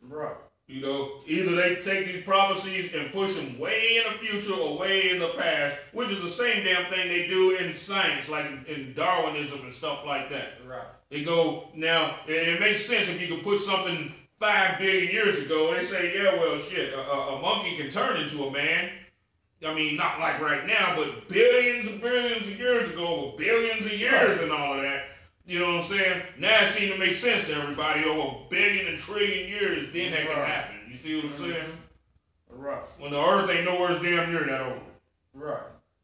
Right. Either they take these prophecies and push them way in the future or way in the past, which is the same damn thing they do in science, like in Darwinism and stuff like that. Right. They go, now, and it makes sense if you can put something 5 billion years ago. They say, yeah, well, shit, a monkey can turn into a man. I mean, not like right now, but billions and billions of years ago, or billions of years and all of that. You know what I'm saying? Now it seems to make sense to everybody. Over a billion and trillion years, then that can happen. You see what I'm saying? Right. When the earth ain't nowhere damn near that over. Right.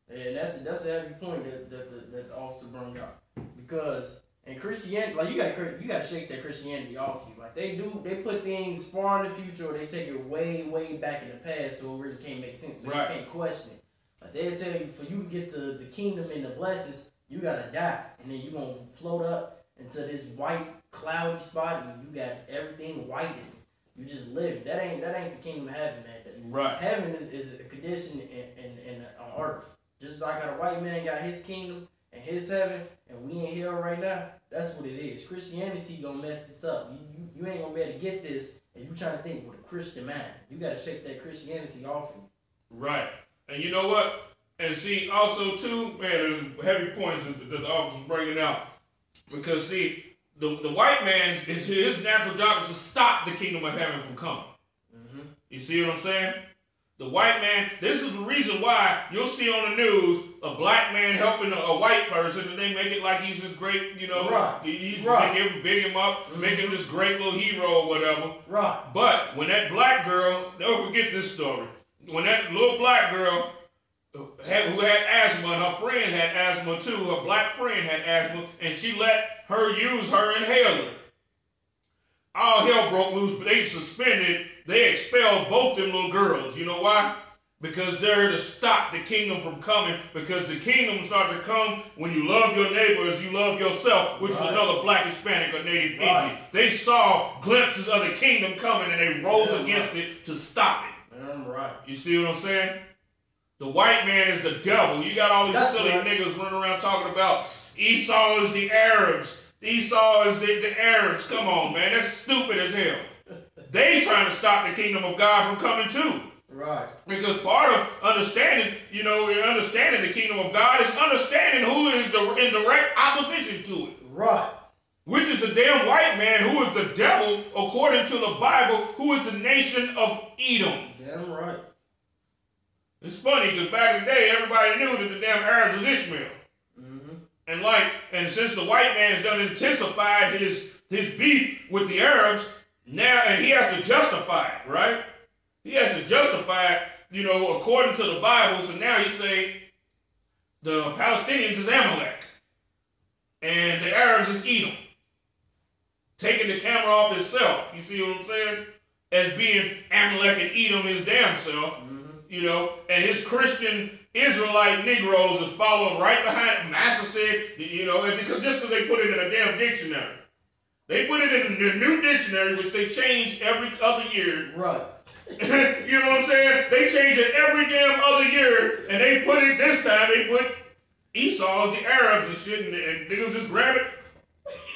And that's a heavy point that the officer brought up. Because in Christianity, like you gotta shake that Christianity off you. Like they put things far in the future, or they take it way, way back in the past, so it really can't make sense. So you can't question it. Like they'll tell you, for you to get the kingdom and the blessings, you gotta die, and then you're gonna float up into this white cloudy spot, and you got everything white, and you just live. That ain't the kingdom of heaven, man. Right. Heaven is a condition in on earth. Just like a white man got his kingdom and his heaven, and we in hell right now. That's what it is. Christianity gonna mess this up. You ain't gonna be able to get this, and you trying to think with a Christian mind. You gotta shake that Christianity off you. Right. And you know what? And see, also too, man, there's heavy points that the officer's bringing out. Because see, the white man, his natural job is to stop the kingdom of heaven from coming. Mm-hmm. You see what I'm saying? The white man, this is the reason why you'll see on the news a black man helping a white person, and they make it like he's this great, right. He's big him up, make him this great little hero or whatever. Right. But when that black girl, don't forget this story, when that little black girl who had asthma, and her friend had asthma too, her black friend had asthma, and she let her use her inhaler. All hell broke loose, but they expelled both them little girls. You know why? Because they're to stop the kingdom from coming, because the kingdom starts to come when you love your neighbor as you love yourself, which is another black, Hispanic, or Native Indian. They saw glimpses of the kingdom coming, and they rose against it to stop it. Right. You see what I'm saying? The white man is the devil. You got all these silly niggas running around talking about Esau is the Arabs. Esau is the Arabs. Come on, man. That's stupid as hell. They trying to stop the kingdom of God from coming too. Right. Because part of understanding, understanding the kingdom of God is understanding who is in direct opposition to it. Right. which is the damn white man who is the devil, according to the Bible, who is the nation of Edom. Damn right. It's funny because back in the day, everybody knew that the damn Arabs was Ishmael. And since the white man has done intensified his beef with the Arabs, now, and he has to justify it, right? He has to justify it, according to the Bible. So now he say the Palestinians is Amalek and the Arabs is Edom. Taking the camera off himself. You see what I'm saying? As being Amalek and Edom his damn self. And his Christian Israelite Negroes is following right behind him. Master said, just because they put it in a damn dictionary. They put it in the new dictionary, which they change every other year. Right. You know what I'm saying? They change it every damn other year, and they put it this time, they put Esau as the Arabs and shit, and niggas just grab it.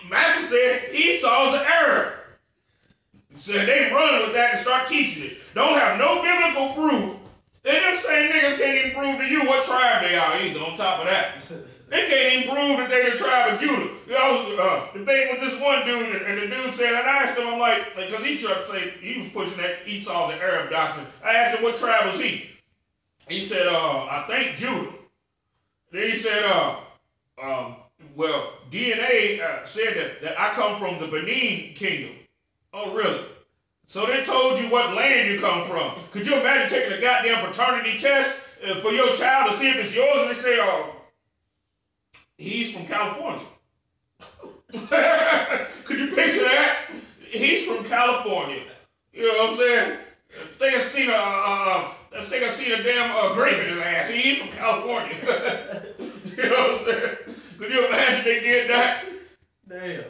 Master said Esau's an Arab. So they run with that and start teaching it. Don't have no biblical proof. They them same niggas can't even prove to you what tribe they are either, on top of that. They can't even prove that they're the tribe of Judah. I was debating with this one dude, and the dude said, and I asked him, I'm like, because he tried to say, he was pushing that Esau, the Arab doctrine. I asked him, what tribe was he? He said, I think Judah. Then he said, well, DNA said that I come from the Benin kingdom. Oh, really? So they told you what land you come from. Could you imagine taking a goddamn paternity test for your child to see if it's yours, and they say, he's from California. Could you picture that? He's from California. You know what I'm saying? They have seen a damn grape in his ass. He's from California. You know what I'm saying? Could you imagine they did that? Damn.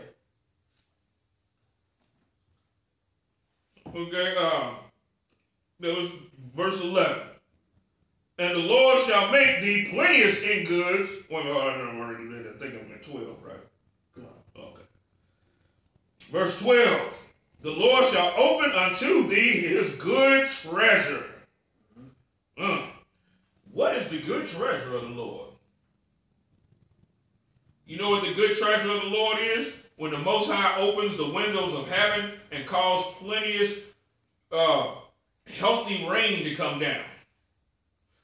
Okay, that was verse 11. And the Lord shall make thee plenteous in goods. Well, no, I don't already read that. I think I'm at 12, right? Okay. Verse 12. The Lord shall open unto thee his good treasure. What is the good treasure of the Lord? You know what the good treasure of the Lord is? When the Most High opens the windows of heaven and causes plenteous, healthy rain to come down,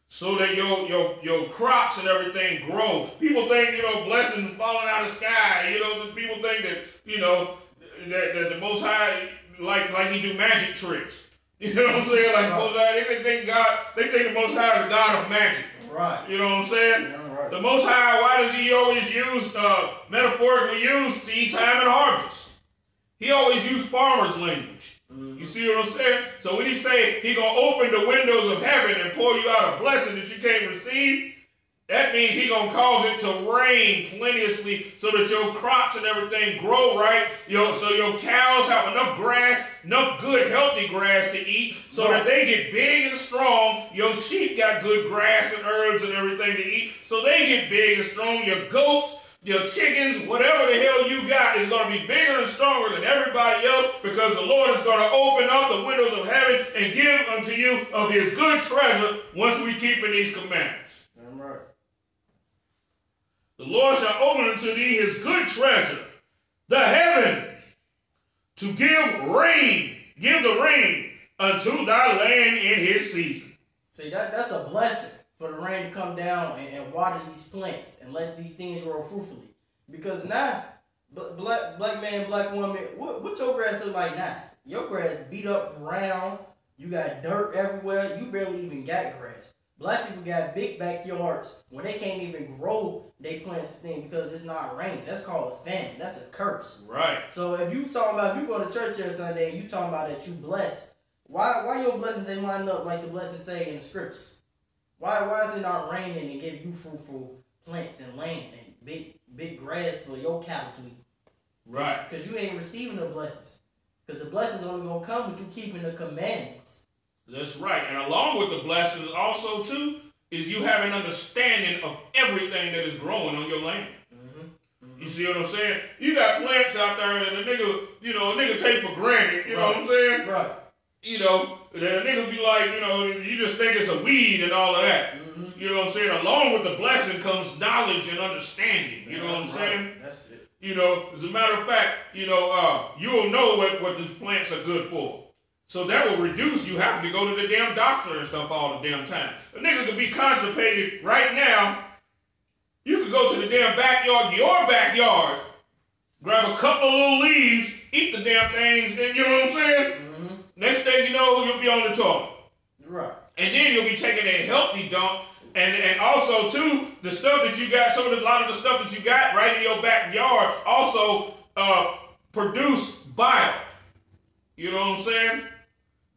so that your crops and everything grow. People think, blessings falling out of the sky. People think that, that the Most High, like he do magic tricks. You know what I'm saying? Like, Most High, they think the Most High is the God of magic. Right. You know what I'm saying? Yeah, right. The Most High, why does he always use, metaphorically use seed time and harvest? He always used farmer's language. Mm-hmm. You see what I'm saying? So when he say he gonna open the windows of heaven and pour you out a blessing that you can't receive, that means he gonna cause it to rain plenteously so that your crops and everything grow right. So your cows have enough grass, enough good healthy grass to eat, so that they get big and strong. Your sheep got good grass and herbs and everything to eat, so they get big and strong. Your goats, your chickens, whatever the hell you got is going to be bigger and stronger than everybody else, because the Lord is going to open up the windows of heaven and give unto you of his good treasure once we keep in these commandments. That's right. The Lord shall open unto thee his good treasure, the heaven, to give the rain unto thy land in his season. See, that's a blessing for the rain to come down and water these plants and let these things grow fruitfully. Because now, black man, black woman, what your grass look like now? Your grass beat up, brown, you got dirt everywhere, you barely even got grass. Black people got big backyards where they can't even grow their plants and things because it's not raining. That's called a famine. That's a curse. Right. So if you go to church every Sunday and you talking about that you blessed, why your blessings ain't line up like the blessings say in the scriptures? Why is it not raining and give you fruitful plants and land and big grass for your cattle to eat? Right. Because you ain't receiving the blessings. Because the blessings only gonna come with you keeping the commandments. That's right. And along with the blessings also too is you have an understanding of everything that is growing on your land. Mm-hmm. Mm-hmm. You see what I'm saying? You got plants out there that a nigga take for granted. You know what I'm saying? Right. That a nigga be like, you just think it's a weed and all of that. Mm-hmm. You know what I'm saying? Along with the blessing comes knowledge and understanding. You know what I'm saying? That's it. You know, as a matter of fact, you know, you'll know what these plants are good for. So that will reduce you having to go to the damn doctor and stuff all the damn time. A nigga could be constipated right now. You could go to the damn backyard, your backyard, grab a couple of little leaves, eat the damn things, and you know what I'm saying? Mm-hmm. Next thing you know, you'll be on the toilet. Right. And then you'll be taking a healthy dump. And also, too, the stuff that you got, a lot of the stuff that you got right in your backyard also produce bile. You know what I'm saying?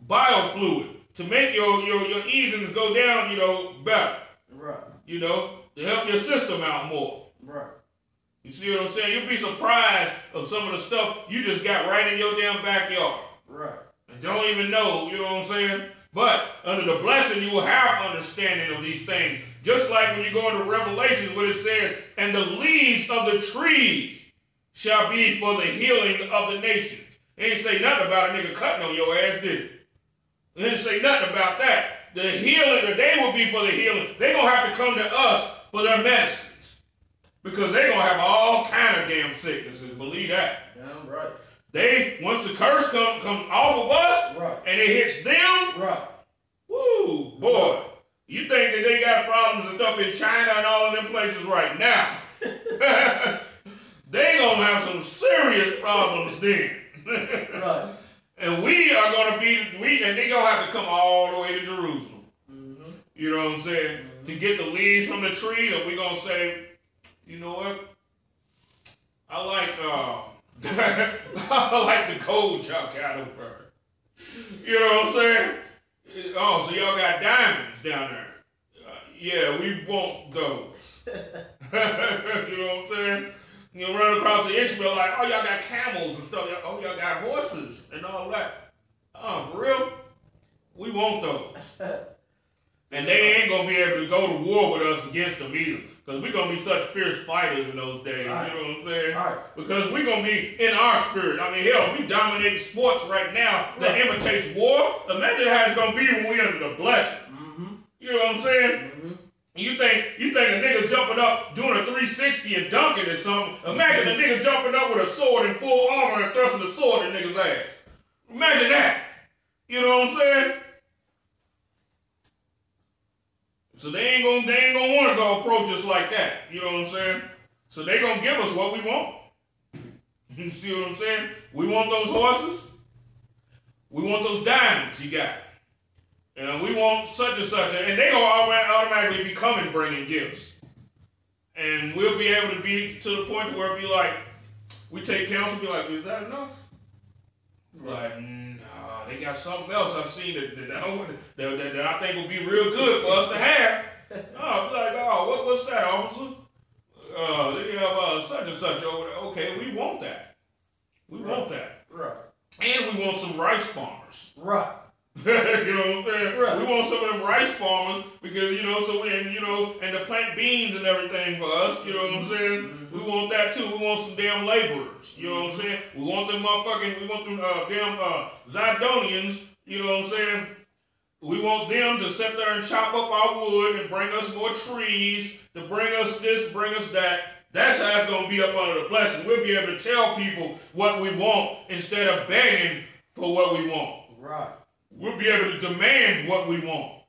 Biofluid. To make your easings go down, you know, better. Right. You know, to help your system out more. Right. You see what I'm saying? You'll be surprised of some of the stuff you just got right in your damn backyard. Right. And don't even know, you know what I'm saying? But under the blessing, you will have understanding of these things. Just like when you go into Revelations, where it says, and the leaves of the trees shall be for the healing of the nations. It didn't say nothing about a nigga cutting on your ass, did it? It didn't say nothing about that. The healing, the day will be for the healing. They're going to have to come to us for their medicines. Because they're going to have all kind of damn sicknesses. Believe that. Yeah, right. Once the curse comes off of us, right, and it hits them, right, woo, boy, you think that they got problems and stuff in China and all of them places right now. They gonna have some serious problems then. Right. And we are gonna and they gonna have to come all the way to Jerusalem. Mm-hmm. You know what I'm saying? Mm-hmm. To get the leaves from the tree, and we're gonna say, you know what? I like the gold y'all got over. You know what I'm saying? Oh, so y'all got diamonds down there. Yeah, we want those. You know what I'm saying? You run across the Isupk like, oh, y'all got camels and stuff. Oh, y'all got horses and all that. Oh, for real? We want those. And they ain't going to be able to go to war with us against them either. Because we're going to be such fierce fighters in those days. Right. You know what I'm saying? Right. Because we're going to be in our spirit. I mean, hell, we dominate sports right now that imitates war. Imagine how it's going to be when we under the blessing. Mm-hmm. You know what I'm saying? Mm-hmm. You think a nigga jumping up doing a 360 and dunking or something. Imagine a nigga jumping up with a sword in full armor and thrusting the sword in nigga's ass. Imagine that. You know what I'm saying? So they ain't gonna want to go approach us like that. You know what I'm saying? So they gonna give us what we want. You see what I'm saying? We want those horses. We want those diamonds you got. And we want such and such. And they gonna automatically be coming bringing gifts. And we'll be able to be to the point where it'll be like, we take counsel, be like, is that enough? Like, no, they got something else I've seen that I think will be real good for us to have. Oh, it's like, oh, what's that, officer? They have such and such over there. Okay, we want that. We want that. Right. And we want some rice farmers. Right. You know what I'm saying? Right. We want some of them rice farmers because, you know, and to plant beans and everything for us, you know what I'm saying? Mm-hmm. We want that too. We want some damn laborers, you know what I'm saying? We want them damn Zidonians, you know what I'm saying? We want them to sit there and chop up our wood and bring us more trees, to bring us this, bring us that. That's how it's going to be up under the blessing. We'll be able to tell people what we want instead of begging for what we want. Right. We'll be able to demand what we want.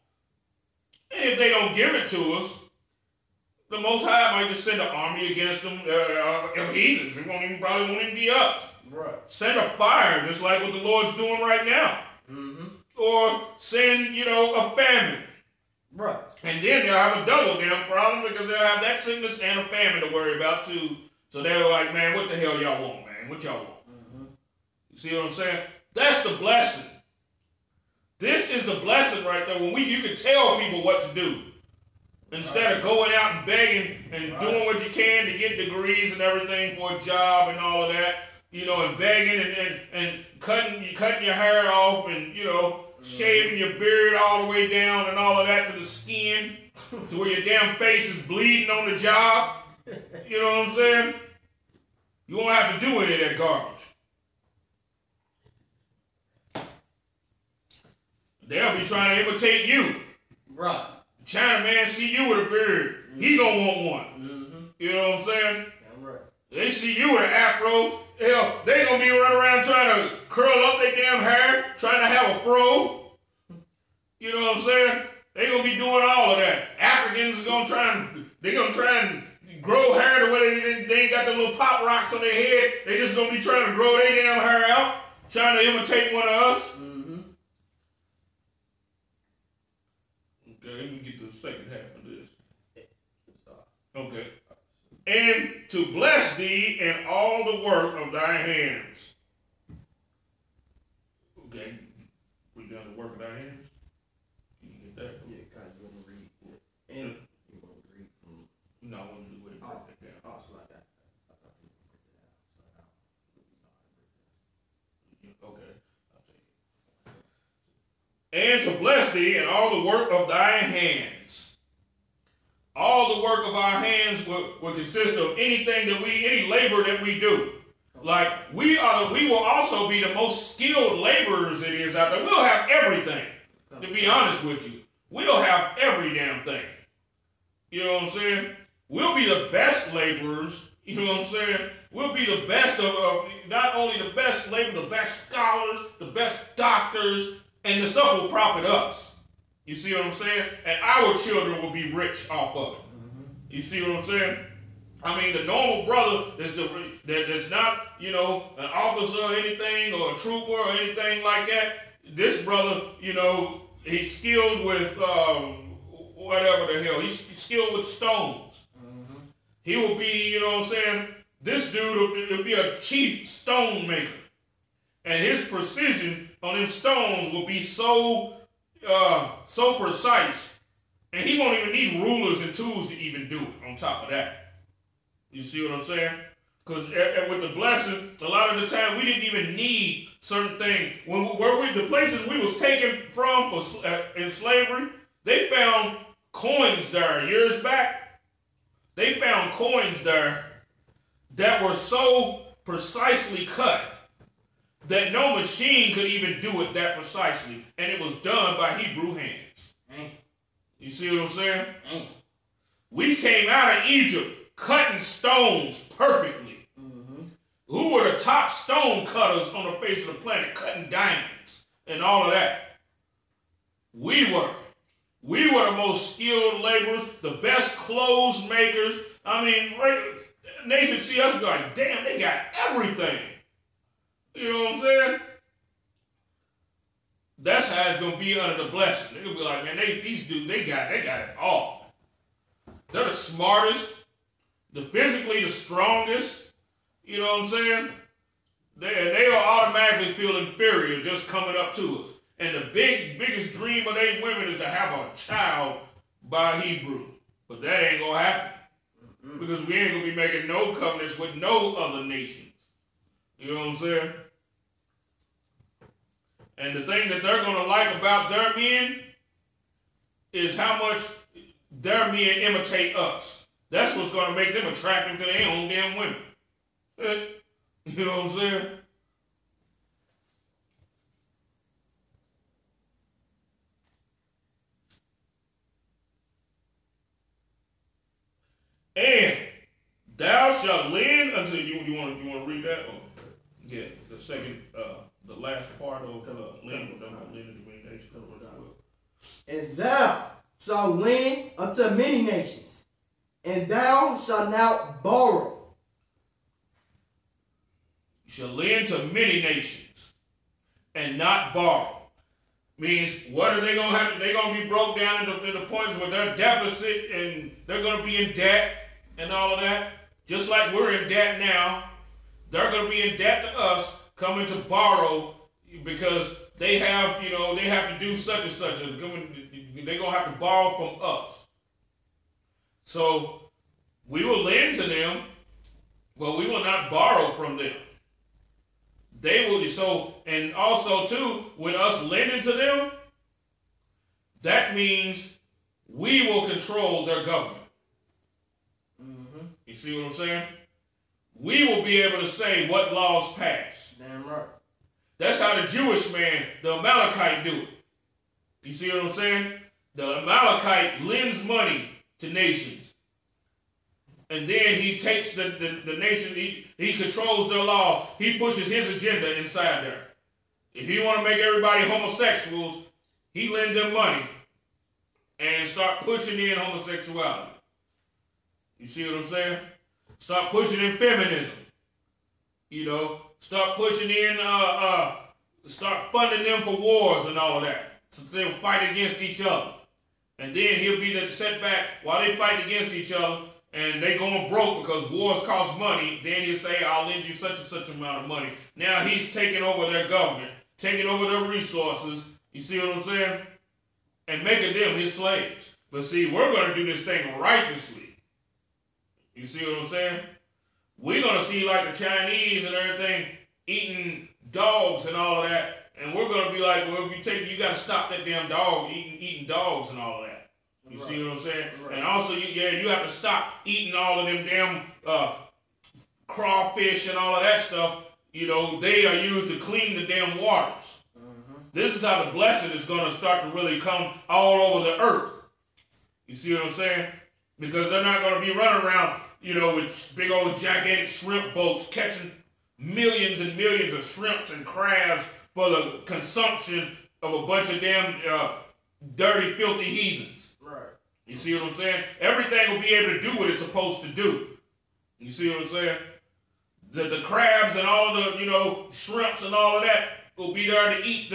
And if they don't give it to us, the Most High might just send an army against them, heathens. It probably won't even be us. Right. Send a fire, just like what the Lord's doing right now. Mm-hmm. Or send, a famine. Right. And then they'll have a double damn problem because they'll have that sickness and a famine to worry about too. So they're like, man, what the hell y'all want, man? What y'all want? Mm-hmm. You see what I'm saying? That's the blessing. This is the blessing right there. When you can tell people what to do. Instead of going out and begging and doing what you can to get degrees and everything for a job and all of that, and begging and cutting your hair off and, shaving your beard all the way down and all of that to the skin to where your damn face is bleeding on the job. You know what I'm saying? You won't have to do any of that garbage. They'll be trying to imitate you. Right. China man see you with a beard. Mm-hmm. He gonna want one. Mm-hmm. You know what I'm saying? Yeah, right. They see you with an afro, hell, they gonna be running around trying to curl up their damn hair, trying to have a fro. You know what I'm saying? They gonna be doing all of that. Africans gonna try and grow hair the way they ain't got the little pop rocks on their head. They just gonna be trying to grow their damn hair out, trying to imitate one of us. Mm-hmm. Okay, let me get to the second half of this. Okay. And to bless thee in all the work of thy hands. Okay. We done the work of thy hands? Can you get that? Yeah, kind of want to read. Yeah. And you want to read from. No, I want to do it. Break that down. Oh, so like that. I thought you were going to break it down. Okay. And to bless thee in all the work of thy hands. All the work of our hands will consist of any labor that we do. Like we will also be the most skilled laborers it is out there. We'll have everything. To be honest with you, we'll have every damn thing. You know what I'm saying? We'll be the best laborers. You know what I'm saying? We'll be the best of not only the best laborers, the best scholars, the best doctors, and the stuff will profit us. You see what I'm saying? And our children will be rich off of it. Mm-hmm. You see what I'm saying? I mean, the normal brother that's not, you know, an officer or anything, or a trooper or anything like that. This brother, you know, he's skilled with whatever the hell. He's skilled with stones. Mm-hmm. He will be, you know what I'm saying? This dude will be a chief stone maker. And his precision on them stones will be so precise, and he won't even need rulers and tools to even do it on top of that. You see what I'm saying? Because with the blessing, a lot of the time we didn't even need certain things. The places we was taken from in slavery, they found coins there years back. They found coins there that were so precisely cut that no machine could even do it that precisely. And it was done by Hebrew hands. You see what I'm saying? We came out of Egypt cutting stones perfectly. Mm-hmm. Who were the top stone cutters on the face of the planet, cutting diamonds and all of that? We were. We were the most skilled laborers, the best clothes makers. I mean, nations see us and go like, damn, they got everything. You know what I'm saying? That's how it's gonna be under the blessing. They're gonna be like, man, these dudes, they got it all. They're the smartest, physically the strongest. You know what I'm saying? They'll automatically feel inferior just coming up to us. And the biggest dream of they women is to have a child by Hebrew. But that ain't gonna happen. Mm-hmm. Because we ain't gonna be making no covenants with no other nations. You know what I'm saying? And the thing that they're going to like about their men is how much their men imitate us. That's what's going to make them attractive to their own damn women. You know what I'm saying? And thou shalt lend unto you want to read that? Or, yeah, the second, the last part of lend to many nations. And thou shalt lend unto many nations, and thou shalt not borrow. You shall lend to many nations, and not borrow. Means what are they going to have? They're going to be broke down in the points where they're deficit and they're going to be in debt and all of that. Just like we're in debt now, they're going to be in debt to us, coming to borrow because they have, they have to do such and such. They're going to have to borrow from us. So we will lend to them, but we will not borrow from them. They will, and also too, with us lending to them, that means we will control their government. Mm-hmm. You see what I'm saying? We will be able to say what laws pass. Damn right. That's how the Jewish man, the Amalekite, do it. You see what I'm saying? The Amalekite lends money to nations. And then he takes the nation, he controls their law. He pushes his agenda inside there. If he want to make everybody homosexuals, he lend them money and start pushing in homosexuality. You see what I'm saying? Start pushing in feminism. You know, start pushing in, start funding them for wars and all of that. So they'll fight against each other. And then he'll be the setback while they fight against each other and they going broke because wars cost money. Then he'll say, I'll lend you such and such amount of money. Now he's taking over their government, taking over their resources. You see what I'm saying? And making them his slaves. But see, we're going to do this thing righteously. You see what I'm saying? We're going to see like the Chinese and everything eating dogs and all of that. And we're going to be like, well, if you got to stop that damn dog eating dogs and all of that. You see what I'm saying? Right. And also, you have to stop eating all of them damn crawfish and all of that stuff. You know, they are used to clean the damn waters. This is how the blessing is going to start to really come all over the earth. You see what I'm saying? Because they're not going to be running around, you know, with big old gigantic shrimp boats catching millions and millions of shrimps and crabs for the consumption of a bunch of damn dirty, filthy heathens. Right. You see what I'm saying? Everything will be able to do what it's supposed to do. You see what I'm saying? The crabs and all the, you know, shrimps and all of that will be there to eat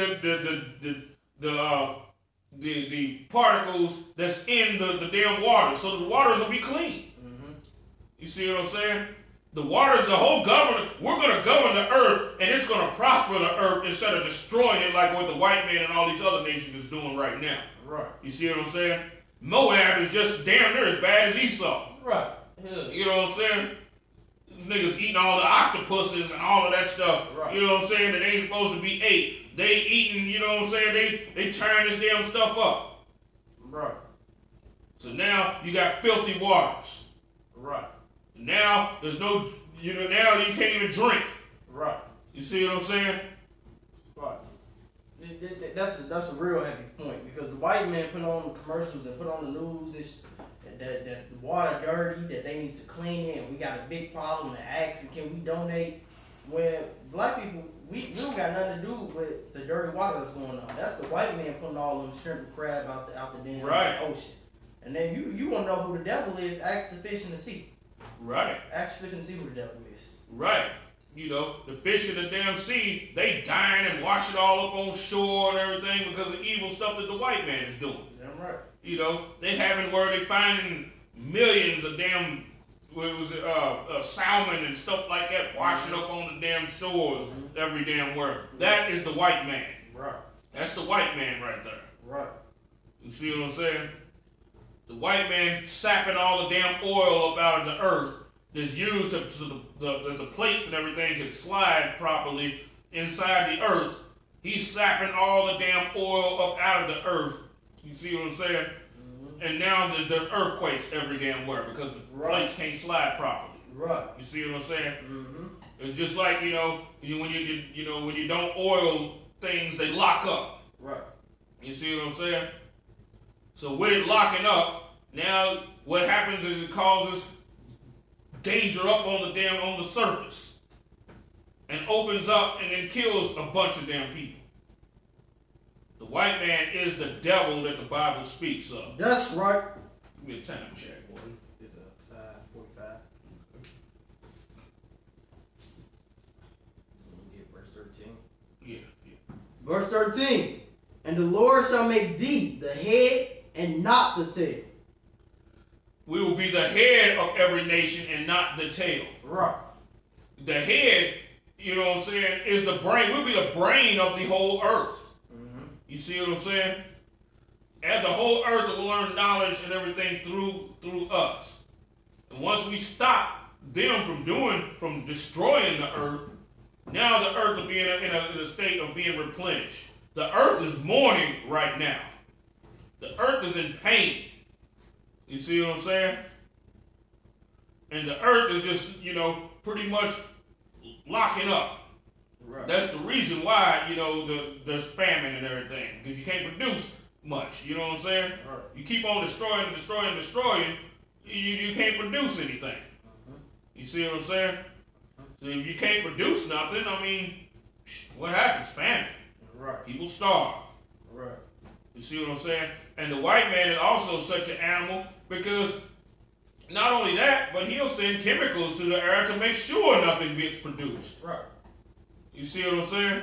the particles that's in the damn water. So the waters will be clean. You see what I'm saying? The waters, the whole government, we're going to govern the earth, and it's going to prosper the earth instead of destroying it like what the white man and all these other nations is doing right now. Right. You see what I'm saying? Moab is just damn near as bad as Isupk. Right. Yeah. You know what I'm saying? These niggas eating all the octopuses and all of that stuff. Right. You know what I'm saying? That ain't supposed to be ate. They eating, you know what I'm saying? They turn this damn stuff up. Right. So now you got filthy waters. Right. Now there's no, you know, now you can't even drink. Right. You see what I'm saying? Right. That's a real heavy point because the white man put on commercials and put on the news that the water dirty, that they need to clean it, and we got a big problem and asking, can we donate? When black people, we don't got nothing to do with the dirty water that's going on. That's the white man putting all them shrimp and crab out the damn ocean. And then you want to know who the devil is, ask the fish in the sea. Right. Ask the fish in the sea who the devil is. Right. You know, the fish in the damn sea, they dying and wash it all up on shore and everything because of evil stuff that the white man is doing. Damn right. You know, they having where they finding millions of damn, salmon and stuff like that washing up on the damn shores every damn where. That is the white man. Right. That's the white man right there. Right. You see what I'm saying? The white man sapping all the damn oil up out of the earth that's used so the plates and everything can slide properly inside the earth. He's sapping all the damn oil up out of the earth. You see what I'm saying? And now there's earthquakes every damn where because the plates can't slide properly. Right. You see what I'm saying? It's just like, you know, when you don't oil things, they lock up. Right. You see what I'm saying? So with it locking up, now what happens is it causes danger up on the surface and opens up and then kills a bunch of damn people. The white man is the devil that the Bible speaks of. That's right. Give me a time check, boy. It's 5:45. Verse 13. Yeah. Verse 13. And the Lord shall make thee the head and not the tail. We will be the head of every nation and not the tail. Right. The head, you know what I'm saying, is the brain. We'll be the brain of the whole earth. You see what I'm saying? And the whole earth will learn knowledge and everything through us. And once we stop them from destroying the earth, now the earth will be in a state of being replenished. The earth is mourning right now. The earth is in pain. You see what I'm saying? And the earth is just, you know, pretty much locking up. Right. That's the reason why, you know, there's famine and everything. Because you can't produce much. You know what I'm saying? Right. You keep on destroying, you can't produce anything. You see what I'm saying? So if you can't produce nothing, I mean, what happens? Famine. Right. People starve. Right. You see what I'm saying? And the white man is also such an animal because not only that, but he'll send chemicals to the air to make sure nothing gets produced. Right. You see what I'm saying?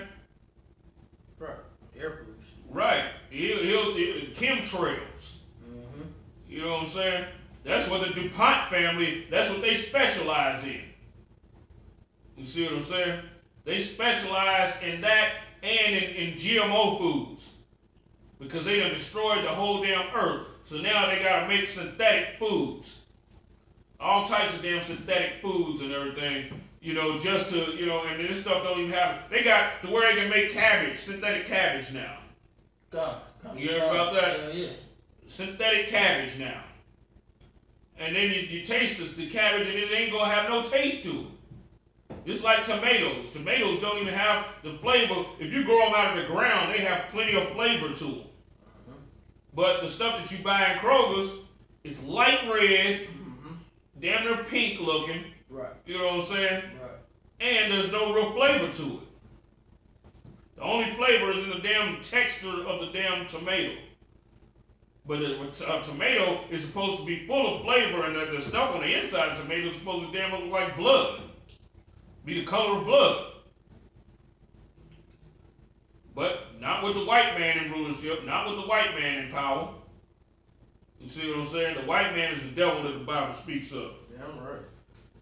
Right. Air pollution. Right. He'll chemtrails. You know what I'm saying? That's what the DuPont family, that's what they specialize in. You see what I'm saying? They specialize in that and in GMO foods. Because they done destroyed the whole damn earth. So now they gotta make synthetic foods. All types of damn synthetic foods and everything. You know, just to, you know, and this stuff don't even have, they got to where they can make cabbage, synthetic cabbage now. God. You heard about that? Yeah, yeah. Synthetic cabbage now. And then you taste the cabbage and it ain't gonna have no taste to it. Just like tomatoes. Tomatoes don't even have the flavor. If you grow them out of the ground, they have plenty of flavor to them. But the stuff that you buy in Kroger's is light red, damn near pink looking. Right. You know what I'm saying? Right. And there's no real flavor to it. The only flavor is in the damn texture of the damn tomato. But a tomato is supposed to be full of flavor, and the stuff on the inside of the tomato is supposed to damn look like blood. Be the color of blood. But not with the white man in rulership, not with the white man in power. You see what I'm saying? The white man is the devil that the Bible speaks of. Yeah, I'm right.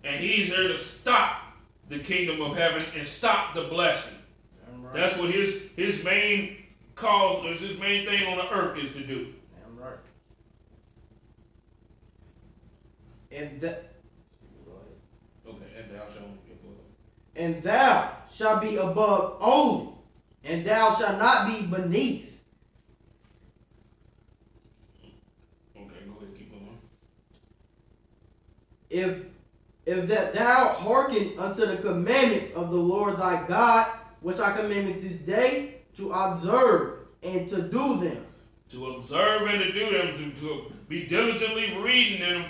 And he's here to stop the kingdom of heaven and stop the blessing. I'm right. That's what his main cause, his main thing on the earth is to do. I'm right. And that. Okay, and thou shalt be above. And thou shalt be above only, and thou shalt not be beneath. Okay, go ahead, keep going. If that thou hearken unto the commandments of the Lord thy God, which I command this day, to observe and to do them. To observe and to do them, to be diligently reading them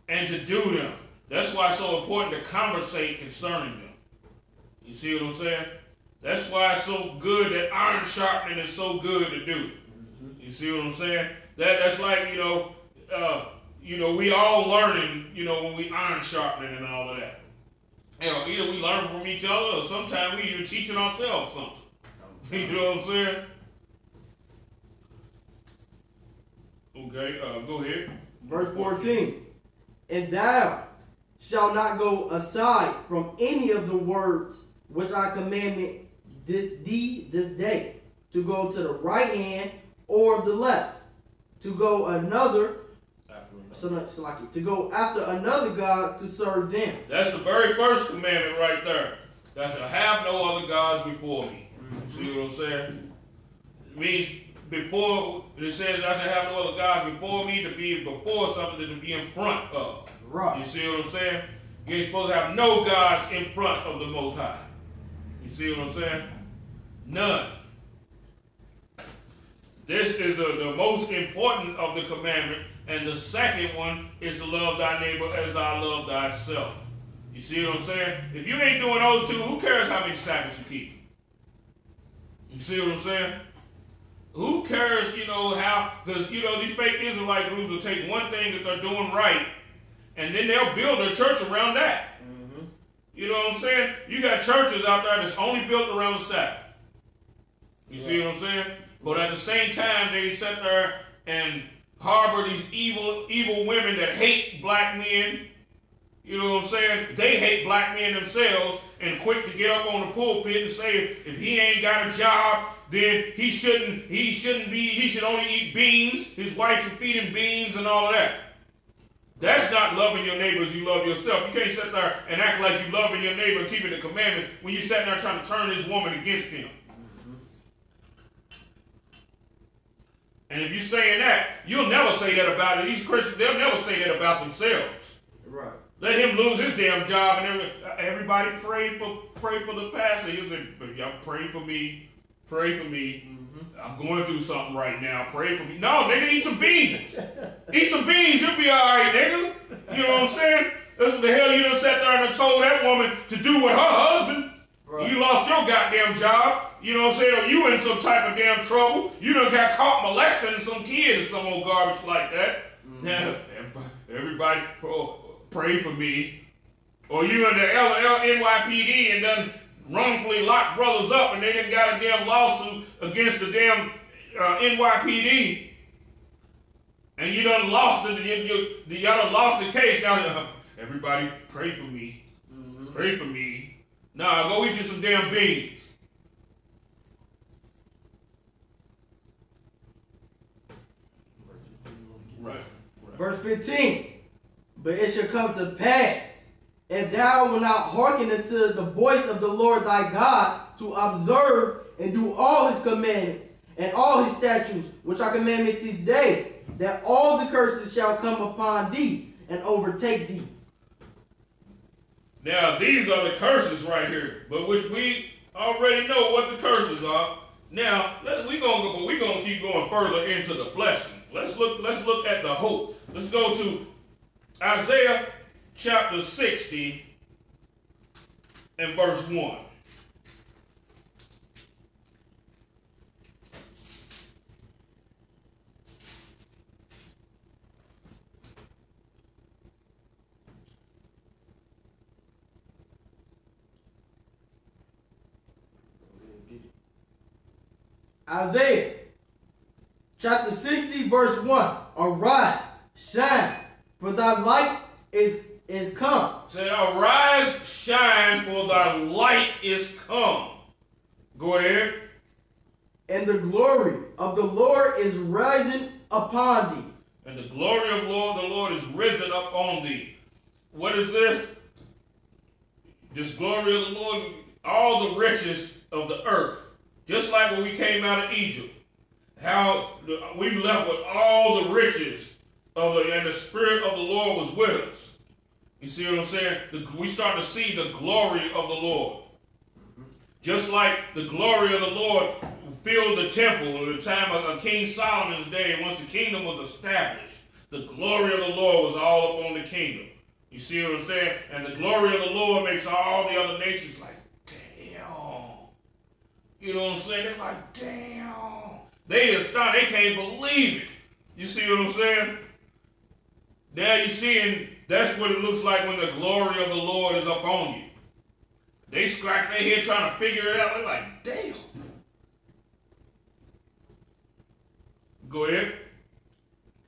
and to do them. That's why it's so important to conversate concerning them. You see what I'm saying? That's why it's so good that iron sharpening is so good to do. You see what I'm saying? That's like, we all learning, when we iron sharpening and all of that. Either we learn from each other or sometimes we even teaching ourselves something. You know what I'm saying? Okay, go ahead. Verse 14. And thou shalt not go aside from any of the words which I command this day, to go to the right hand or the left, to go to go after another gods to serve them. That's the very first commandment right there. That's to have no other gods before me. See what I'm saying? It means before, it says I should have no other gods before me, to be before something to be in front of. Right. You see what I'm saying? You ain't supposed to have no gods in front of the Most High. You see what I'm saying? None. This is the most important of the commandment, and the second one is to love thy neighbor as thou love thyself. You see what I'm saying? If you ain't doing those two, who cares how many Sabbaths you keep? You see what I'm saying? Who cares, how, because, these fake Israelite groups will take one thing that they're doing right, and then they'll build a church around that. You know what I'm saying? You got churches out there that's only built around the Sabbath. You see what I'm saying? But at the same time, they sit there and harbor these evil women that hate black men. You know what I'm saying? They hate black men themselves and quick to get up on the pulpit and say if he ain't got a job, then he should only eat beans. His wife should feed him beans and all of that. That's not loving your neighbor as you love yourself. You can't sit there and act like you loving your neighbor and keeping the commandments when you're sitting there trying to turn this woman against him. And if you're saying that, you'll never say that about it. These Christians, they'll never say that about themselves. Right. Let him lose his damn job and everybody pray for the pastor. He'll say, but y'all pray for me. Pray for me. I'm going through something right now. Pray for me. No, nigga, eat some beans. Eat some beans. You'll be all right, nigga. You know what I'm saying? That's what the hell you done sat there and told that woman to do with her husband. Right. You lost your goddamn job. You know what I'm saying? Or you in some type of damn trouble. You done got caught molesting some kid or some old garbage like that. Now, everybody pray for me. Or you in the NYPD and done wrongfully locked brothers up and they done got a damn lawsuit against the damn NYPD. And you done lost you done lost the case. Now, everybody pray for me. Pray for me. Nah, go eat you some damn beans. Right. Verse 15. But it shall come to pass, if thou wilt not hearken unto the voice of the Lord thy God, to observe and do all his commandments and all his statutes, which I command this day, that all the curses shall come upon thee and overtake thee. Now, these are the curses right here, but which we already know what the curses are. Now, we're gonna keep going further into the blessing. Let's look at the hope. Let's go to Isaiah chapter 60 and verse 1. Isaiah chapter 60 verse 1. Arise, shine, for thy light is come. Say, arise, shine, for thy light is come. Go ahead. And the glory of the Lord is risen upon thee. And the glory of the Lord is risen up on thee. What is this? This glory of the Lord, all the riches of the earth. Just like when we came out of Egypt, how we left with all the riches and the Spirit of the Lord was with us. You see what I'm saying? We start to see the glory of the Lord. Just like the glory of the Lord filled the temple at the time of King Solomon's day, once the kingdom was established, the glory of the Lord was all upon the kingdom. You see what I'm saying? And the glory of the Lord makes all the other nations like, you know what I'm saying? They're like, damn. They astonished. They can't believe it. You see what I'm saying? Now you seeing that's what it looks like when the glory of the Lord is upon you. They scratch their head trying to figure it out. They're like, damn. Go ahead.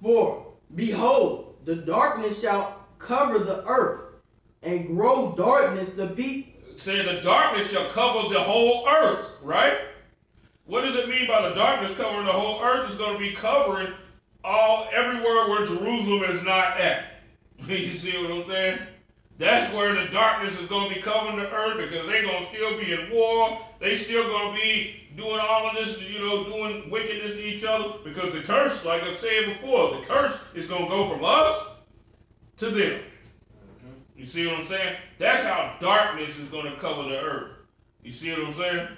For, behold, the darkness shall cover the earth, and grow darkness the people. Say the darkness shall cover the whole earth, right? What does it mean by the darkness covering the whole earth? It's going to be covering everywhere where Jerusalem is not at. You see what I'm saying? That's where the darkness is going to be covering the earth, because they're going to still be in war. They still going to be doing all of this, doing wickedness to each other, because the curse, like I said before, the curse is going to go from us to them. You see what I'm saying? That's how darkness is going to cover the earth. You see what I'm saying?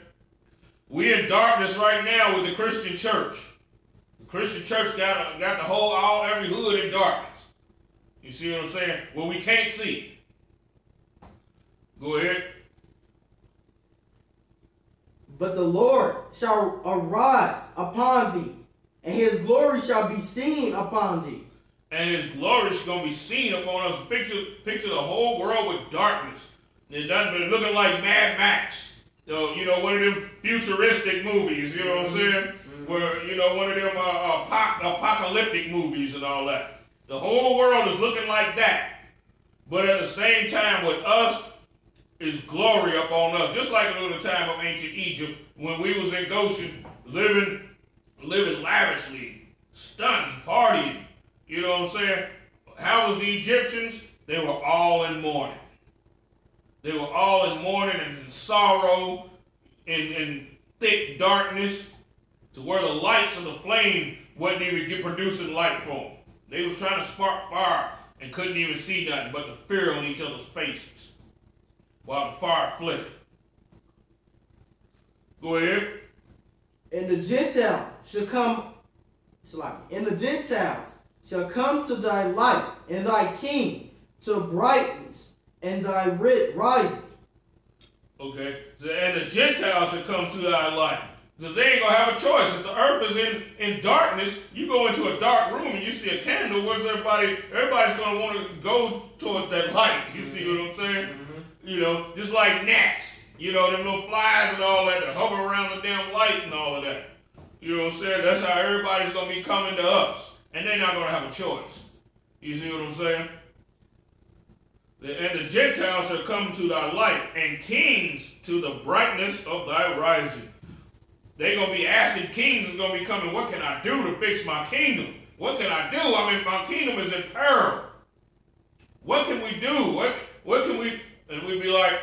We're in darkness right now with the Christian church. The Christian church got the whole, every hood in darkness. You see what I'm saying? Well, we can't see. Go ahead. But the Lord shall arise upon thee, and his glory shall be seen upon thee. And his glory is going to be seen upon us. Picture the whole world with darkness. It's looking like Mad Max. One of them futuristic movies, you know what I'm saying? Where, one of them apocalyptic movies and all that. The whole world is looking like that. But at the same time, with us, is glory upon us. Just like in the time of ancient Egypt, when we was in Goshen, living lavishly, stunting, partying. You know what I'm saying? How was the Egyptians? They were all in mourning. They were all in mourning and in sorrow, in thick darkness, to where the lights of the flame wasn't even producing light for them. They was trying to spark fire and couldn't even see nothing but the fear on each other's faces while the fire flickered. Go ahead. And the Gentiles shall come, and the Gentiles shall come to thy light, and thy king to brightness, and thy rising. Okay. And the Gentiles shall come to thy light. Because they ain't going to have a choice. If the earth is in darkness, you go into a dark room and you see a candle, where's everybody? Everybody's going to want to go towards that light. You see what I'm saying? Mm-hmm. You know, just like gnats. You know, them little flies and all that hover around the damn light and all of that. You know what I'm saying? That's how everybody's going to be coming to us. And they're not going to have a choice. You see what I'm saying? And the Gentiles shall come to thy light, and kings to the brightness of thy rising. They're going to be asking, kings is going to be coming, what can I do to fix my kingdom? What can I do? I mean, my kingdom is in peril. What can we do? What can we, and we'd be like,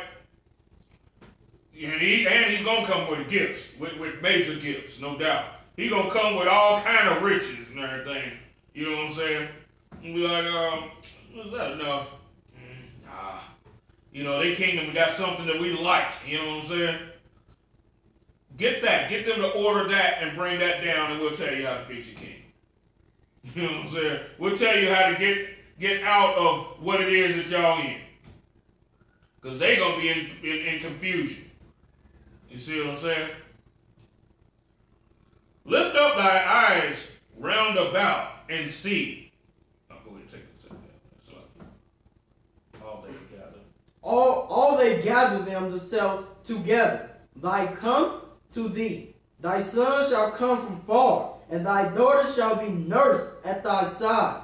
and he's going to come with gifts, with major gifts, no doubt. He's going to come with all kind of riches and everything. You know what I'm saying? And be like, was that enough? Nah. You know, their kingdom got something that we like. You know what I'm saying? Get that. Get them to order that and bring that down, and we'll tell you how to fix your kingdom. You know what I'm saying? We'll tell you how to get out of what it is that y'all in. Because they're going to be in confusion. You see what I'm saying? Lift up thy eyes round about and see. I'll go ahead and take this out. All they gather. All they gather themselves together. Thy come to thee. Thy son shall come from far, and thy daughter shall be nursed at thy side.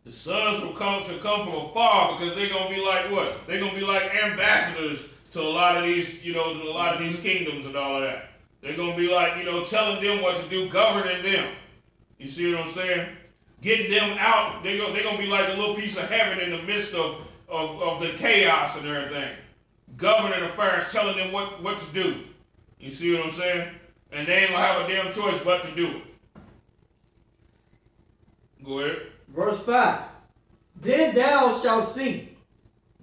The sons shall come from afar, because they're going to be like what? They're going to be like ambassadors to a lot of these, you know, to a lot of these kingdoms and all of that. They're going to be like, you know, telling them what to do, governing them. You see what I'm saying? Getting them out. They're going to be like a little piece of heaven in the midst of the chaos and everything. Governing affairs, telling them what to do. You see what I'm saying? And they ain't going to have a damn choice but to do it. Go ahead. Verse 5. Then thou shalt see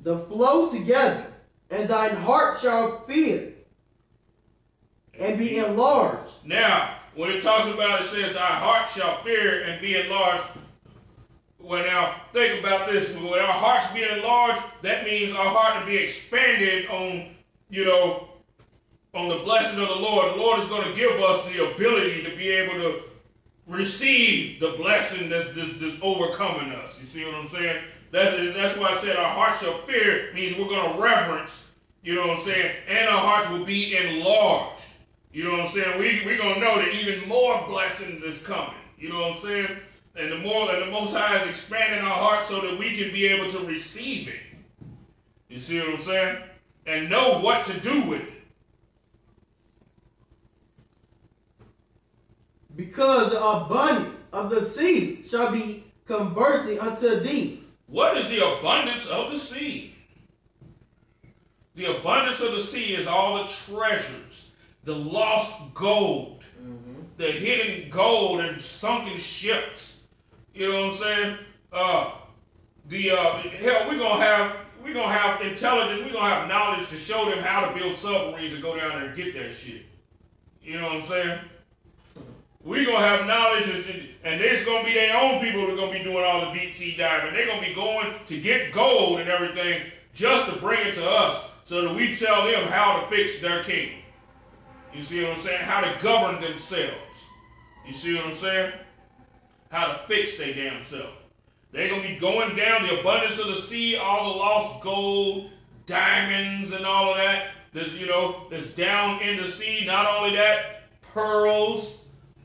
the flow together, and thine heart shall fear, and be enlarged. Now, when it talks about, it says, thy heart shall fear and be enlarged. Well, now, think about this. When our hearts be enlarged, that means our heart to be expanded on, you know, on the blessing of the Lord. The Lord is going to give us the ability to be able to receive the blessing that's overcoming us. You see what I'm saying? That's why I said our hearts shall fear, means we're going to reverence, you know what I'm saying? And our hearts will be enlarged. You know what I'm saying? We're going to know that even more blessings is coming. You know what I'm saying? And the Most High is expanding our hearts so that we can be able to receive it. You see what I'm saying? And know what to do with it. Because the abundance of the sea shall be converted unto thee. What is the abundance of the sea? The abundance of the sea is all the treasures, the lost gold, the hidden gold and sunken ships. You know what I'm saying? Hell, we're gonna have intelligence. We're gonna have knowledge to show them how to build submarines and go down there and get that shit. You know what I'm saying? We're going to have knowledge, and there's going to be their own people who are going to be doing all the deep sea diving. They're going to be going to get gold and everything just to bring it to us so that we tell them how to fix their kingdom. You see what I'm saying? How to govern themselves. You see what I'm saying? How to fix their damn self. They're going to be going down the abundance of the sea, all the lost gold, diamonds, and all of that. That's down in the sea. Not only that, pearls.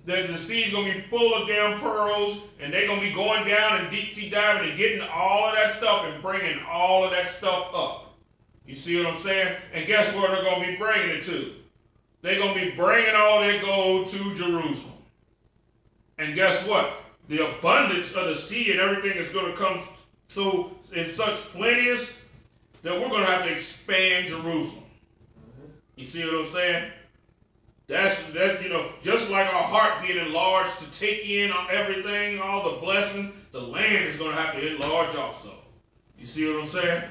The sea's going to be full of damn pearls, and they're going to be going down and deep sea diving and getting all of that stuff and bringing all of that stuff up. You see what I'm saying? And guess where they're going to be bringing it to? They're going to be bringing all their gold to Jerusalem. And guess what? The abundance of the sea and everything is going to come so in such plenteous that we're going to have to expand Jerusalem. You see what I'm saying? That's just like our heart being enlarged to take in everything, all the blessings, the land is going to have to enlarge also. You see what I'm saying?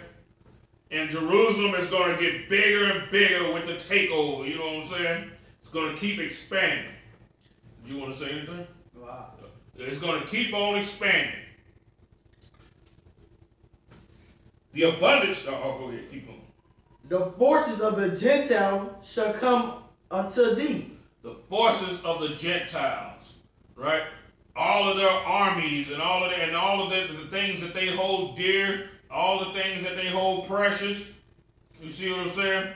And Jerusalem is going to get bigger and bigger with the takeover. You know what I'm saying? It's going to keep expanding. Do you want to say anything? Wow. It's going to keep on expanding. The abundance. Oh, go ahead. Keep going. The forces of the Gentile shall come unto thee. The forces of the Gentiles, right? All of their armies and all of the things that they hold dear, all the things that they hold precious. You see what I'm saying?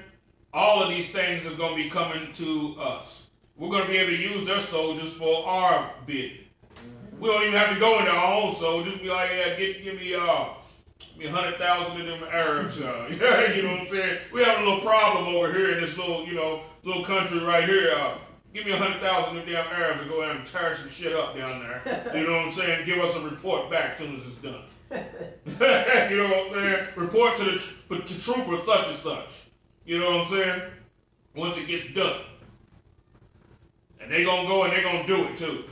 All of these things are going to be coming to us. We're going to be able to use their soldiers for our bid. We don't even have to go into our own soldiers. Be like, yeah, give me 100,000 of them Arabs. You know what I'm saying? We have a little problem over here in this little country right here. Give me 100,000 of them damn Arabs to go in and tear some shit up down there. You know what I'm saying? Give us a report back as soon as it's done. You know what I'm saying? Report to trooper such and such. You know what I'm saying? Once it gets done. And they're going to go and they're going to do it too.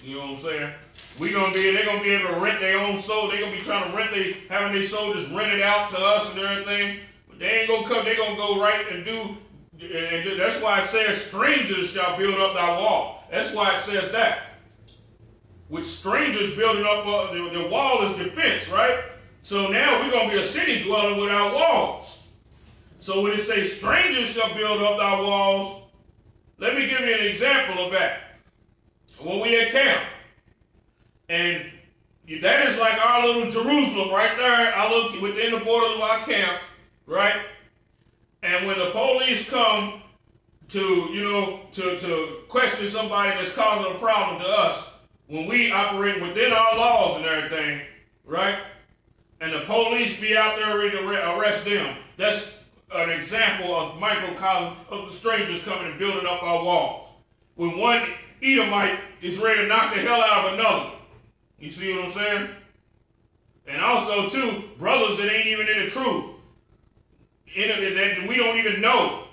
You know what I'm saying? They're going to be able to rent their own soldiers. They're going to be trying to having their soldiers rented out to us and everything. But they ain't going to come. They're going to go right and do. And that's why it says strangers shall build up thy wall. That's why it says that. With strangers building up, the wall is defense, right? So now we're going to be a city dwelling without walls. So when it says strangers shall build up thy walls, let me give you an example of that. When we at camp, and that is like our little Jerusalem right there, our little within the borders of our camp, right? And when the police come to question somebody that's causing a problem to us, when we operate within our laws and everything, right? And the police be out there ready to arrest them, that's an example of microcosm of the strangers coming and building up our walls. When one Edomite is ready to knock the hell out of another. You see what I'm saying? And also, too, brothers that ain't even in the truth, that we don't even know,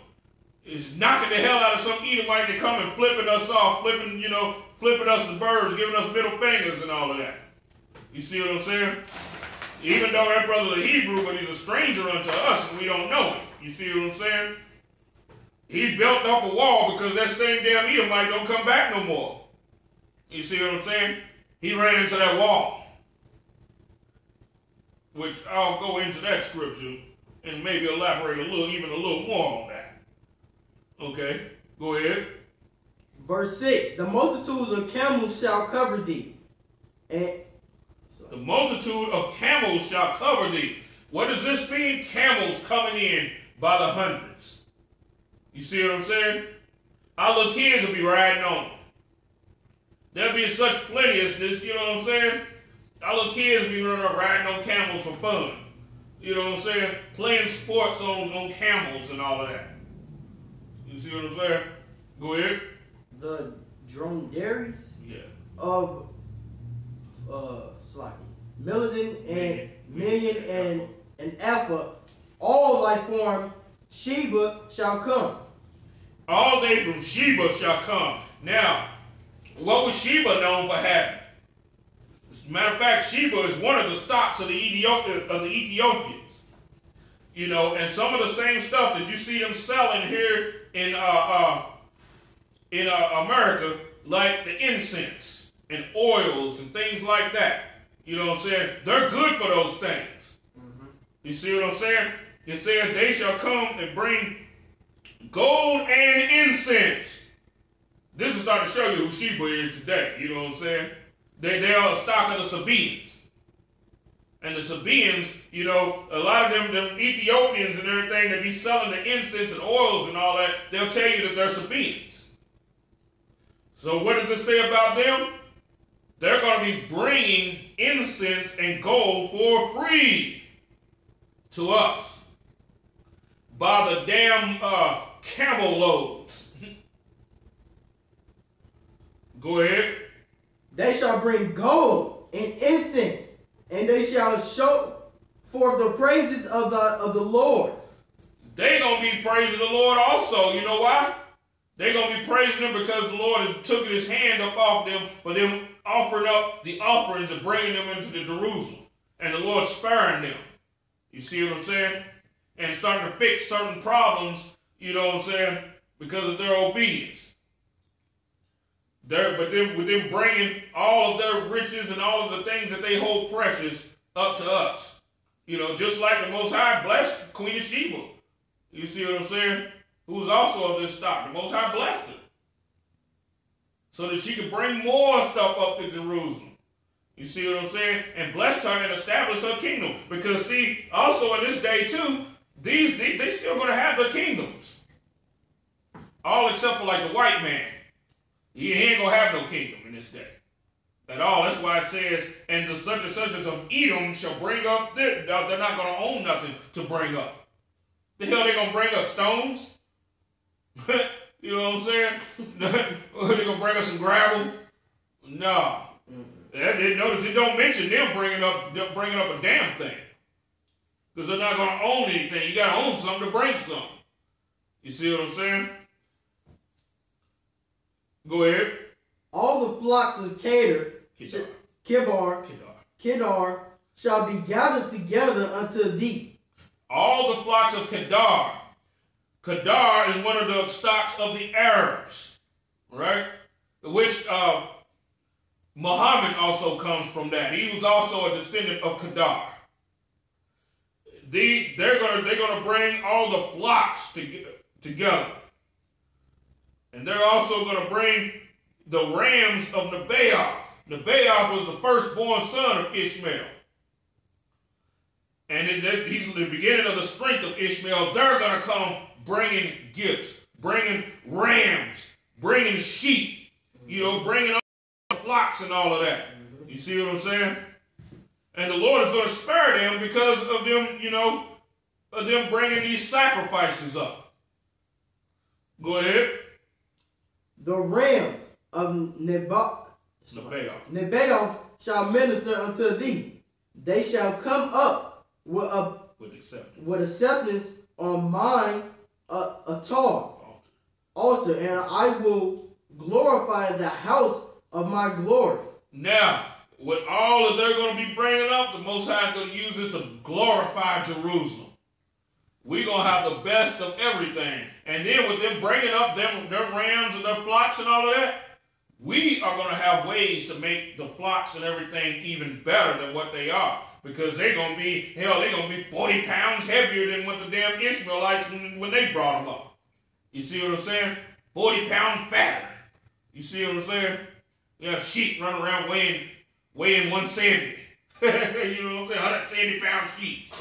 is knocking the hell out of some Edomite that come and flipping us off, flipping us the birds, giving us middle fingers and all of that. You see what I'm saying? Even though that brother's a Hebrew, but he's a stranger unto us and we don't know him. You see what I'm saying? He built up a wall because that same damn Edomite don't come back no more. You see what I'm saying? He ran into that wall. Which I'll go into that scripture and maybe elaborate even a little more on that. Okay, go ahead. Verse 6, the multitudes of camels shall cover thee. And the multitude of camels shall cover thee. What does this mean? Camels coming in by the hundreds. You see what I'm saying? Our little kids will be riding on them. There'll be such plenteousness, you know what I'm saying? Our little kids will be riding on camels for fun. You know what I'm saying? Playing sports on camels and all of that. You see what I'm saying? Go ahead. The dromedaries of Milidin and Million and Alpha, all thy form, Sheba shall come. All they from Sheba shall come. Now, what was Sheba known for having? As a matter of fact, Sheba is one of the stocks of the Ethiopians. You know, and some of the same stuff that you see them selling here in America, like the incense and oils and things like that. You know what I'm saying? They're good for those things. You see what I'm saying? It says they shall come and bring gold and incense. This is starting to show you who Sheba is today. You know what I'm saying? They are a stock of the Sabaeans. And the Sabaeans, you know, a lot of them Ethiopians and everything that be selling the incense and oils and all that, they'll tell you that they're Sabaeans. So what does it say about them? They're going to be bringing incense and gold for free to us by the damn camel loads. Go ahead. They shall bring gold and incense, and they shall show forth the praises of the Lord. They're going to be praising the Lord also. You know why? They're going to be praising him because the Lord has took his hand up off them for them offering up the offerings and bringing them into the Jerusalem. And the Lord sparing them. You see what I'm saying? And starting to fix certain problems, you know what I'm saying, because of their obedience. With them bringing all of their riches and all of the things that they hold precious up to us. You know, just like the Most High blessed Queen of Sheba. You see what I'm saying? Who was also of this stock. The Most High blessed her. So that she could bring more stuff up to Jerusalem. You see what I'm saying? And blessed her and established her kingdom. Because see, also in this day too, they still going to have their kingdoms. All except for like the white man. He ain't going to have no kingdom in this day. At all. That's why it says, and the such and such as of Edom shall bring up, they're not going to own nothing to bring up. The hell they going to bring us stones? You know what I'm saying? They're going to bring us some gravel? No. Notice it don't mention them bringing up a damn thing. Because they're not going to own anything. You got to own something to bring something. You see what I'm saying? Go ahead. All the flocks of Kedar shall be gathered together unto thee. All the flocks of Kedar. Kedar is one of the stocks of the Arabs, right? Which Muhammad also comes from that. He was also a descendant of Kedar. They're gonna bring all the flocks together, and they're also gonna bring the rams of Nebaioth. Nebaioth was the firstborn son of Ishmael. And he's the beginning of the strength of Ishmael. They're going to come bringing gifts, bringing rams, bringing sheep, you know, bringing all the flocks and all of that. You see what I'm saying? And the Lord is going to spare them because of them, you know, of them bringing these sacrifices up. Go ahead. The rams of Nebaioth shall minister unto thee. They shall come up with acceptance on mine altar, and I will glorify the house of my glory. Now, with all that they're going to be bringing up, the Most High is going to use this to glorify Jerusalem. We're going to have the best of everything. And then with them bringing up their rams and their flocks and all of that, we are going to have ways to make the flocks and everything even better than what they are. Because they're going to be, they're going to be 40 pounds heavier than what the damn Ishmaelites when they brought them up. You see what I'm saying? 40 pounds fatter. You see what I'm saying? You have sheep running around weighing 170. You know what I'm saying? 170 pound sheep.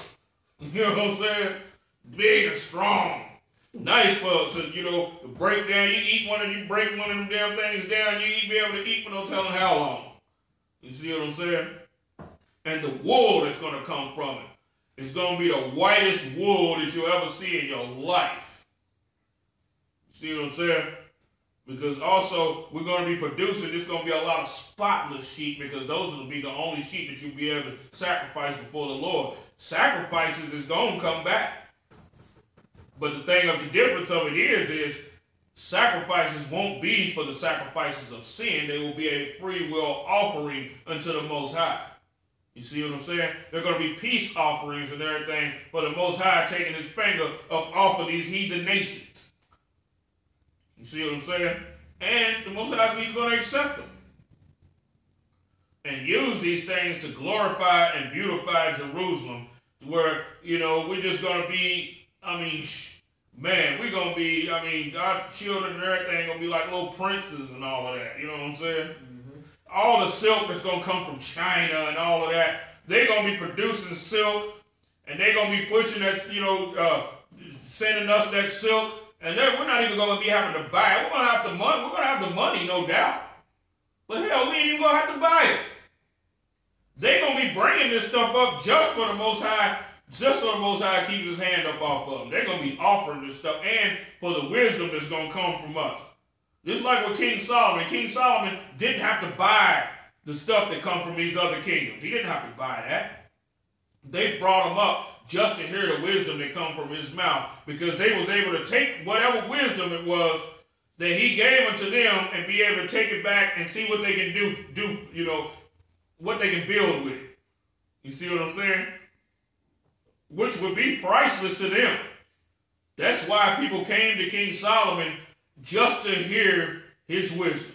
You know what I'm saying? Big and strong. Nice for, you know, to break down. You break one of them damn things down, you be able to eat for no telling how long. You see what I'm saying? And the wool that's going to come from it is going to be the whitest wool that you'll ever see in your life. You see what I'm saying? Because also, we're going to be producing, there's going to be a lot of spotless sheep, because those will be the only sheep that you'll be able to sacrifice before the Lord. Sacrifices is going to come back. But the thing of the difference of it is sacrifices won't be for the sacrifices of sin. They will be a free will offering unto the Most High. You see what I'm saying? They're going to be peace offerings and everything for the Most High taking his finger up off of these heathen nations. You see what I'm saying? And the Most High, he's going to accept them. And use these things to glorify and beautify Jerusalem, where, you know, we're just going to be, man, we're going to be, our children and everything going to be like little princes and all of that. You know what I'm saying? Mm-hmm. All the silk that's going to come from China and all of that, they're going to be producing silk, and they're going to be pushing that, you know, sending us that silk, and we're not even going to be having to buy it. We're going to have the money. We're going to have the money, no doubt. But hell, we ain't even going to have to buy it. They're going to be bringing this stuff up just for the Most High, just so the Most High keeps his hand up off of them. They're going to be offering this stuff, and for the wisdom that's going to come from us. Just like with King Solomon. King Solomon didn't have to buy the stuff that come from these other kingdoms. He didn't have to buy that. They brought him up just to hear the wisdom that come from his mouth, because they was able to take whatever wisdom it was that he gave unto them and be able to take it back and see what they can do, you know, what they can build with it. You see what I'm saying? Which would be priceless to them. That's why people came to King Solomon, just to hear his wisdom.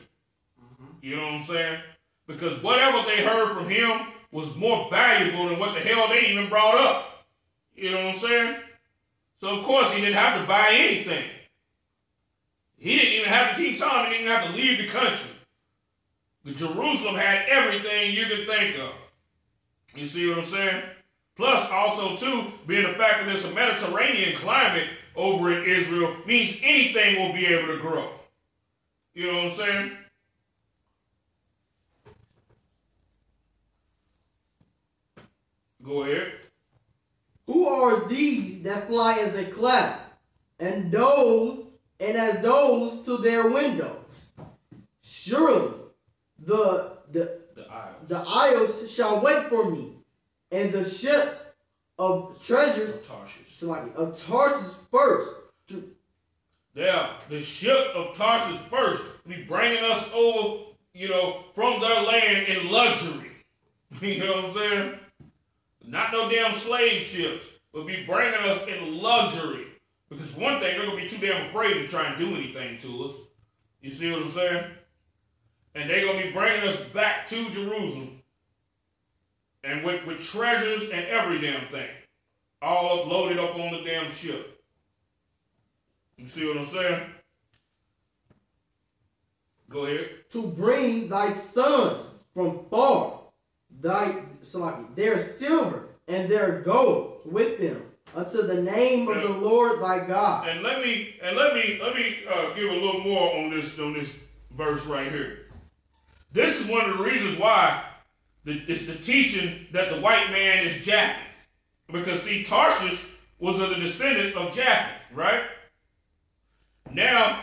Mm-hmm. You know what I'm saying? Because whatever they heard from him, was more valuable than what the hell they even brought up. You know what I'm saying? So, of course, he didn't have to buy anything. He didn't even have to, King Solomon didn't even have to leave the country. But Jerusalem had everything you could think of. You see what I'm saying? Plus, also, too, being the fact that it's a Mediterranean climate over in Israel means anything will be able to grow. You know what I'm saying? Go ahead. Who are these that fly as a cloud, and as those to their windows? Surely the isles shall wait for me, and the ships of treasures of Tarshish first. Yeah, the ship of Tarshish first be bringing us over, from their land in luxury. You know what I'm saying? Not no damn slave ships, but be bringing us in luxury. Because one thing, they're going to be too damn afraid to try and do anything to us. You see what I'm saying? And they're going to be bringing us back to Jerusalem. And with treasures and every damn thing. All loaded up on the damn ship. You see what I'm saying? Go ahead. To bring thy sons from far, their silver and their gold with them, unto the name of the Lord thy God. And let me give a little more on this verse right here. This is one of the reasons why it's the teaching that the white man is Japheth, because see, Tarshish was of the descendant of Japheth, right? Now,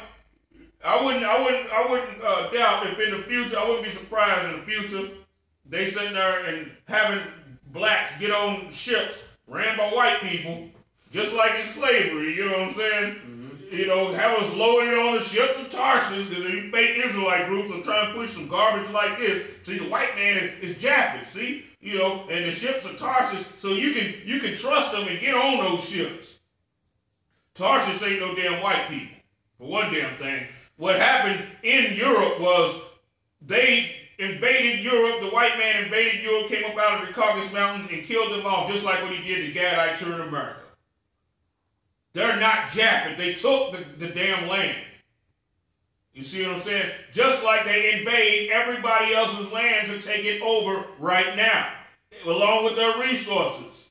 I wouldn't doubt if in the future, I wouldn't be surprised in the future they sitting there and having blacks get on ships ran by white people, just like in slavery, you know what I'm saying? Mm-hmm. Have us loaded on the ship to Tarshish, because these fake Israelite groups are trying to push some garbage like this. See, the white man is Japheth, see? And the ships are Tarshish, so you can trust them and get on those ships. Tarshish ain't no damn white people, for one damn thing. What happened in Europe was they invaded Europe. The white man invaded Europe, came up out of the Caucasus Mountains and killed them off, just like what he did to Gadites here in America. They're not Japheth. They took the damn land. You see what I'm saying? Just like they invade everybody else's land to take it over right now, along with their resources.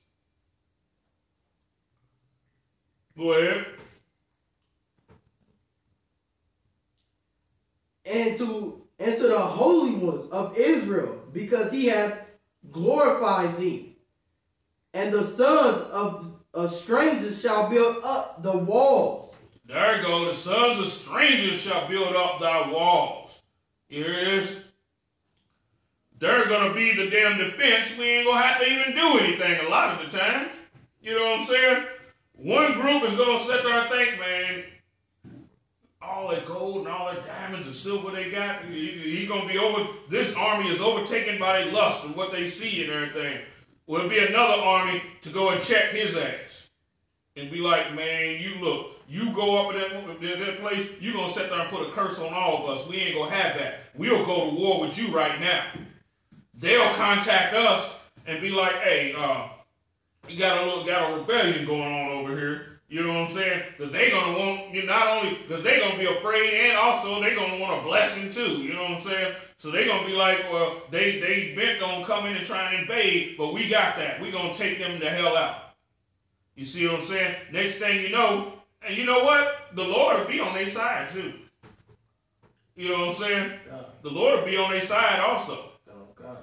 Go ahead. And to the holy ones of Israel, because he hath glorified thee. And the sons of strangers shall build up the walls. There you go. The sons of strangers shall build up thy walls. You hear this? They're going to be the damn defense. We ain't going to have to even do anything a lot of the time. You know what I'm saying? One group is going to sit there and think, man, all that gold and all that diamonds and silver they got, he going to be over. This army is overtaken by their lust and what they see and everything. Will be another army to go and check his ass and be like, man, you go up at that place, you're going to sit there and put a curse on all of us. We ain't going to have that. We'll go to war with you right now. They'll contact us and be like, hey, you got a rebellion going on over here. You know what I'm saying? Because they're going to want you, not only because they're going to be afraid, and also they're going to want a blessing too. You know what I'm saying? So they're going to be like, well, they bent on coming and trying to invade, but we got that. We're going to take them the hell out. You see what I'm saying? Next thing you know, and you know what? The Lord will be on their side too. You know what I'm saying? God. The Lord will be on their side also. Oh, God.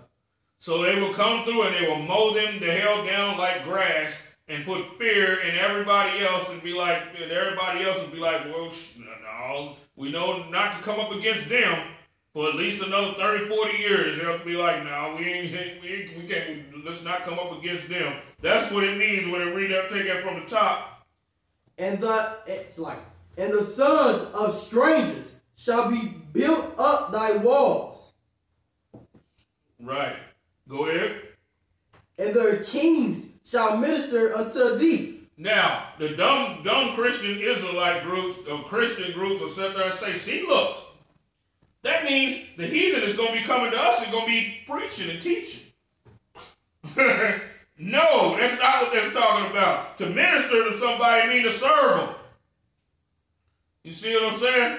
So they will come through and they will mow them the hell down like grass, and put fear in everybody else, and everybody else will be like, well, no, we know not to come up against them for at least another 30, 40 years. They'll be like, no, we can't, let's not come up against them. That's what it means when they read that, take that from the top. And the sons of strangers shall be built up thy walls. Right. Go ahead. And their kings shall minister unto thee. Now, the dumb Christian Israelite groups, or Christian groups, will sit there and say, see, look, that means the heathen is going to be coming to us and going to be preaching and teaching. to minister to somebody means to serve them. You see what I'm saying?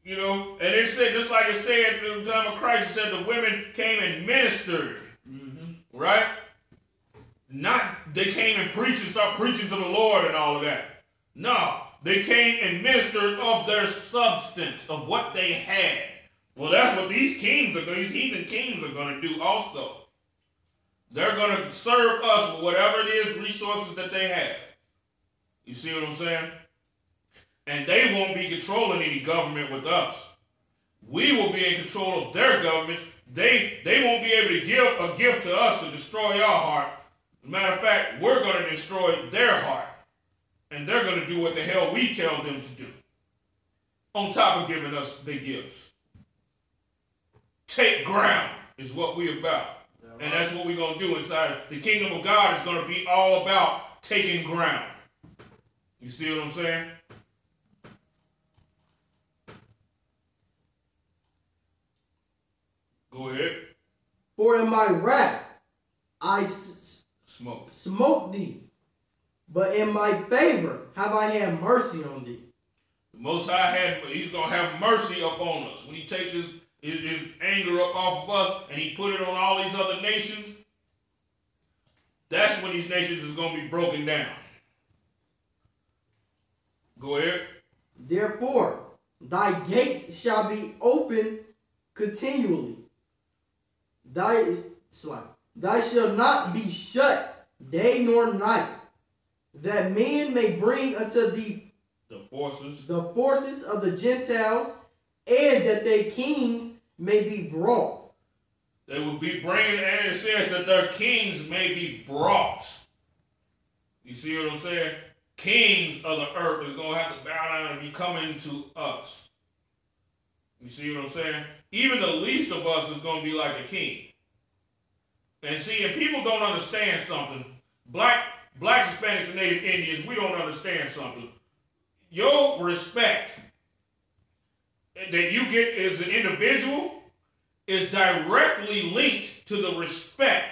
You know, and it said, just like it said in the time of Christ, it said the women came and ministered. Right? Not they came and preached and started preaching to the Lord and all of that. No, they came and ministered of their substance, of what they had. Well, that's what these kings are going, these heathen kings are going to do also. They're going to serve us with whatever it is, resources that they have. You see what I'm saying? And they won't be controlling any government with us. We will be in control of their government. They won't be able to give a gift to us to destroy our heart. Matter of fact, we're going to destroy their heart. And they're going to do what the hell we tell them to do. On top of giving us their gifts. Take ground is what we're about. And that's what we're going to do inside. The kingdom of God is going to be all about taking ground. You see what I'm saying? Go ahead. For in my wrath I smote thee, but in my favor have I had mercy on thee. The Most High he's going to have mercy upon us. When he takes his anger up off of us and he put it on all these other nations, that's when these nations is going to be broken down. Go ahead. Therefore, thy gates shall be open continually. Thy shall not be shut day nor night, that men may bring unto thee the forces of the Gentiles, and that their kings may be brought. They will be bringing, and it says that their kings may be brought. You see what I'm saying? Kings of the earth is going to have to bow down and be coming to us. You see what I'm saying? Even the least of us is going to be like a king. And see, and people don't understand something. Blacks, Hispanics, and Native Indians, we don't understand something. Your respect that you get as an individual is directly linked to the respect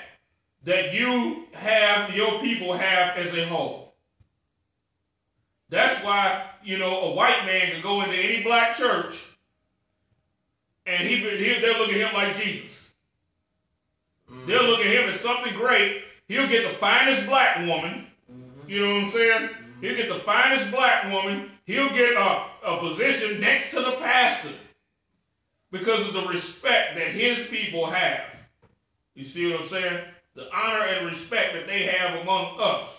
that you have, your people have as a whole. That's why, a white man can go into any black church and they'll look at him like Jesus. They'll look at him as something great. He'll get the finest black woman. You know what I'm saying? He'll get the finest black woman. He'll get a position next to the pastor because of the respect that his people have. You see what I'm saying? The honor and respect that they have among us.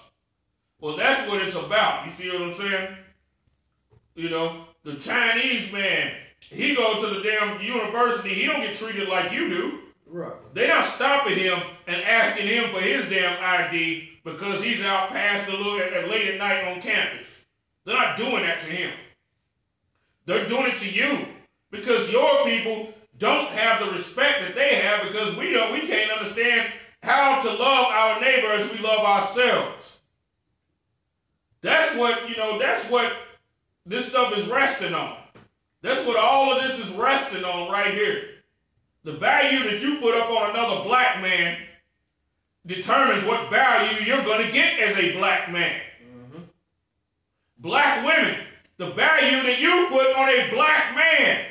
Well, that's what it's about. You see what I'm saying? The Chinese man, he goes to the damn university. He don't get treated like you do. Right. They're not stopping him and asking him for his damn ID because he's out past a little late at night on campus. They're not doing that to him. They're doing it to you because your people don't have the respect that they have because we can't understand how to love our neighbor as we love ourselves. That's what this stuff is resting on. That's what all of this is resting on right here. The value that you put up on another black man determines what value you're going to get as a black man. Black women, the value that you put on a black man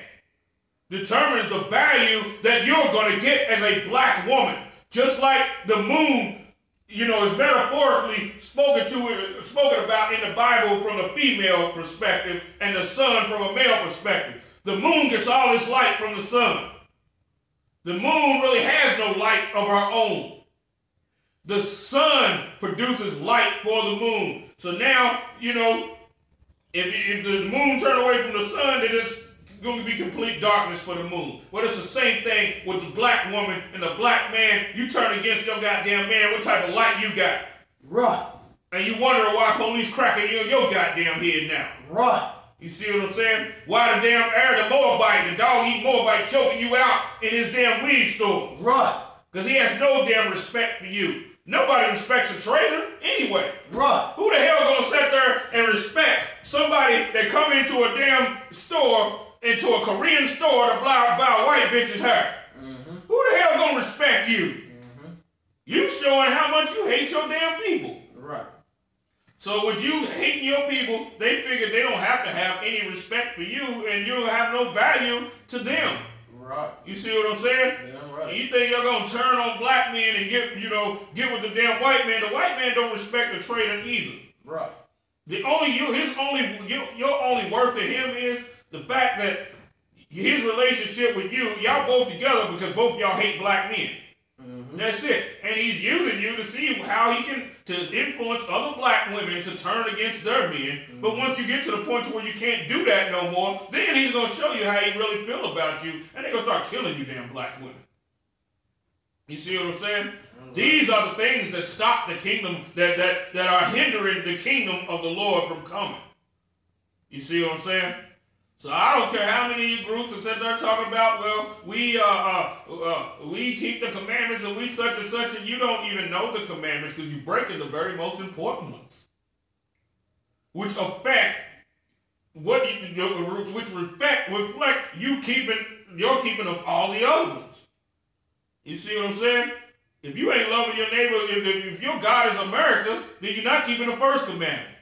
determines the value that you're going to get as a black woman. Just like the moon, is metaphorically spoken about in the Bible from the female perspective and the sun from a male perspective. The moon gets all its light from the sun. The moon really has no light of her own. The sun produces light for the moon. So now, if the moon turn away from the sun, then it's going to be complete darkness for the moon. Well, it's the same thing with the black woman and the black man. You turn against your goddamn man, what type of light you got? Right. And you wonder why police cracking you in your goddamn head now. Right. You see what I'm saying? Why the damn the Moabite, the dog-eating Moabite choking you out in his damn weed store? Right. Because he has no damn respect for you. Nobody respects a traitor anyway. Right. Who the hell gonna sit there and respect somebody that come into a damn store, into a Korean store to buy a white bitch's hair? Who the hell gonna respect you? You showing how much you hate your damn people. Right. So with you hating your people, they figure they don't have to have any respect for you, and you don't have no value to them. Right. You see what I'm saying? Yeah, right. And you think you're gonna turn on black men and get with the damn white man? The white man don't respect the traitor either. Right. Your only worth to him is the fact that his relationship with you, y'all both together because both y'all hate black men. Mm-hmm. That's it. And he's using you to see how he can to influence other black women to turn against their men. Mm-hmm. But once you get to the point to where you can't do that no more, then he's gonna show you how he really feel about you, and they're gonna start killing you damn black women. You see what I'm saying? Mm-hmm. These are the things that stop the kingdom, that are hindering the kingdom of the Lord from coming. You see what I'm saying? So I don't care how many of you groups that said they're talking about, well, we keep the commandments and we such and such, and you don't even know the commandments because you're breaking the very most important ones, which affect reflect your keeping of all the other ones. You see what I'm saying? If you ain't loving your neighbor, if your God is America, then you're not keeping the first commandment.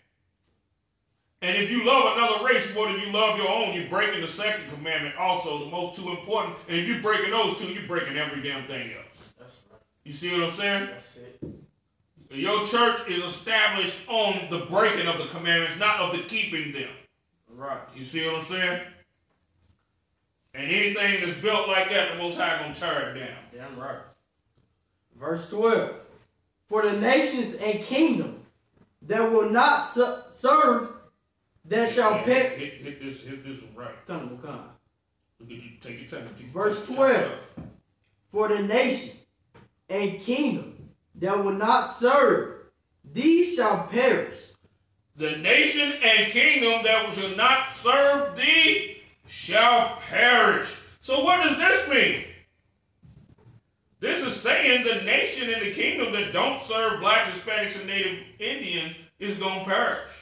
And if you love another race more than you love your own, you're breaking the second commandment also, the most two important. And if you're breaking those two, you're breaking every damn thing else. That's right. You see what I'm saying? That's it. Your church is established on the breaking of the commandments, not of the keeping them. Right. You see what I'm saying? And anything that's built like that, the Most High gonna tear it down. Damn right. Verse 12. For the nations and kingdom that will not serve that shall pay. Hit this one right. Come. Take your time. Verse 12. For the nation and kingdom that will not serve, these shall perish. The nation and kingdom that shall not serve thee shall perish. So what does this mean? This is saying the nation and the kingdom that don't serve blacks, Hispanics, and Native Indians is going to perish.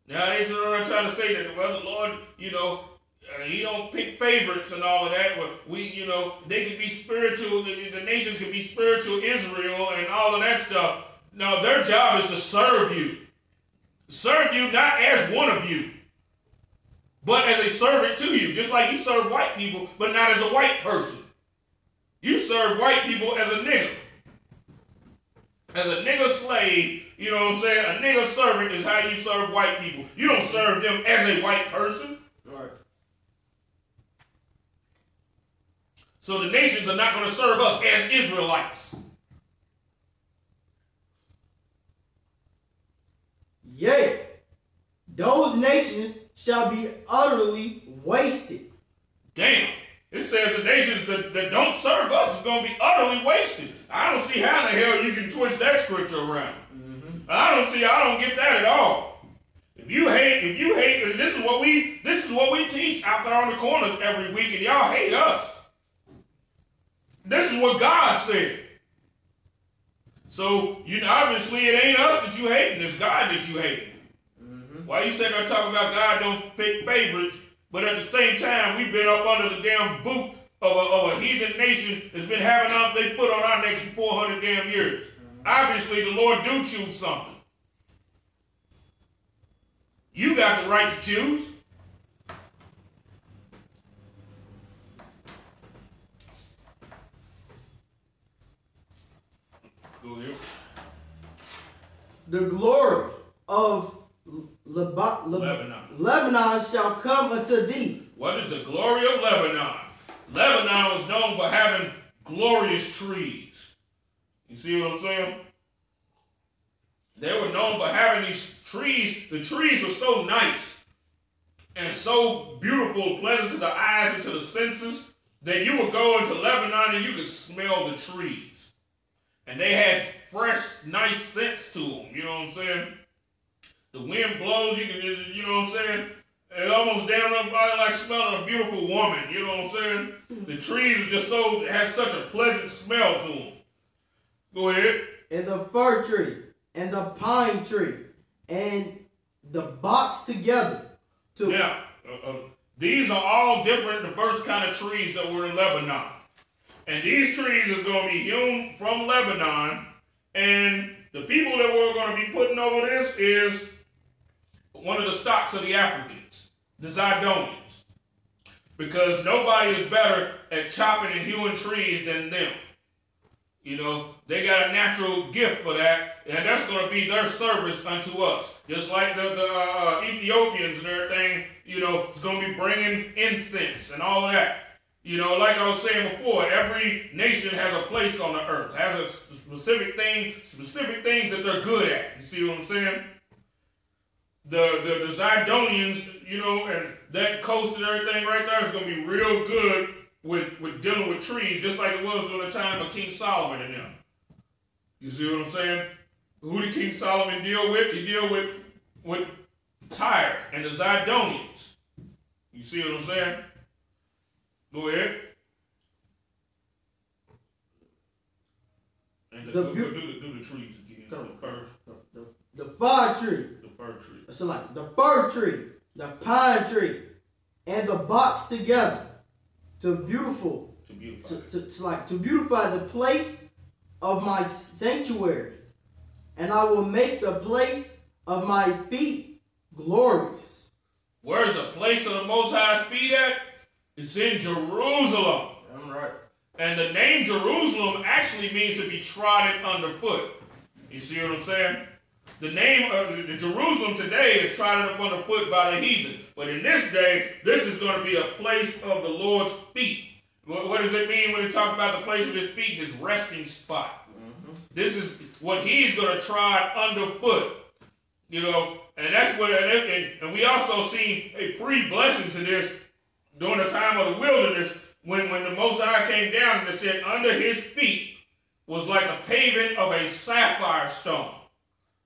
Now, they are trying to say that, well, the Lord, he don't pick favorites and all of that. But they can be spiritual, the nations can be spiritual Israel and all of that stuff. No, their job is to serve you. Serve you not as one of you, but as a servant to you. Just like you serve white people, but not as a white person. You serve white people as a nigger. As a nigger slave, you know what I'm saying? A nigger servant is how you serve white people. You don't serve them as a white person. Right. So the nations are not going to serve us as Israelites. Yea, those nations shall be utterly wasted. Damn. It says the nations that don't serve us is going to be utterly wasted. I don't see how in the hell you can twist that scripture around. Mm-hmm. I don't get that at all. If you hate, this is what we teach out there on the corners every week, and y'all hate us. This is what God said. So obviously it ain't us that you hating, it's God that you hating. Mm-hmm. Why you sitting there talking about God don't pick favorites, but at the same time we've been up under the damn boot of a heathen nation that's been having they put on our necks for 400 damn years. Mm-hmm. Obviously the Lord do choose something. You got the right to choose. The glory of Lebanon shall come unto thee. What is the glory of Lebanon? Lebanon was known for having glorious trees. You see what I'm saying? They were known for having these trees. The trees were so nice and so beautiful, pleasant to the eyes and to the senses, that you would go into Lebanon and you could smell the trees. And they had fresh, nice scents to them. You know what I'm saying? The wind blows, you know what I'm saying? It almost damn like smelling a beautiful woman. You know what I'm saying? The trees just have such a pleasant smell to them. Go ahead. And the fir tree, and the pine tree, and the box together. Yeah. These are all different, diverse kind of trees that were in Lebanon. And these trees is going to be hewn from Lebanon, And the people that we're going to be putting over this is one of the stocks of the Africans, the Zidonians. Because nobody is better at chopping and hewing trees than them. You know, they got a natural gift for that, and that's going to be their service unto us. Just like the Ethiopians and everything, you know, it's going to be bringing incense and all of that. You know, like I was saying before, every nation has a place on the earth, has a specific things that they're good at. You see what I'm saying? The Zidonians, you know, and that coast and everything right there is going to be real good with dealing with trees, just like it was during the time of King Solomon and them. You see what I'm saying? Who did King Solomon deal with? He dealt with Tyre and the Zidonians. You see what I'm saying? Go ahead. And do the trees again. The fir tree. The fir tree. So like the fir tree, the pine tree, and the box together to beautify the place of my sanctuary, and I will make the place of my feet glorious. Where's the place of the Most High's feet at? It's in Jerusalem. I'm right. And the name Jerusalem actually means to be trodden underfoot. You see what I'm saying? The name of the Jerusalem today is trodden up underfoot by the heathen. But in this day, this is going to be a place of the Lord's feet. What does it mean when we talk about the place of his feet? His resting spot. Mm-hmm. This is what he's going to trod underfoot. You know, and that's what, and we also see a pre-blessing to this during the time of the wilderness when the Most High came down and it said under his feet was like a paving of a sapphire stone.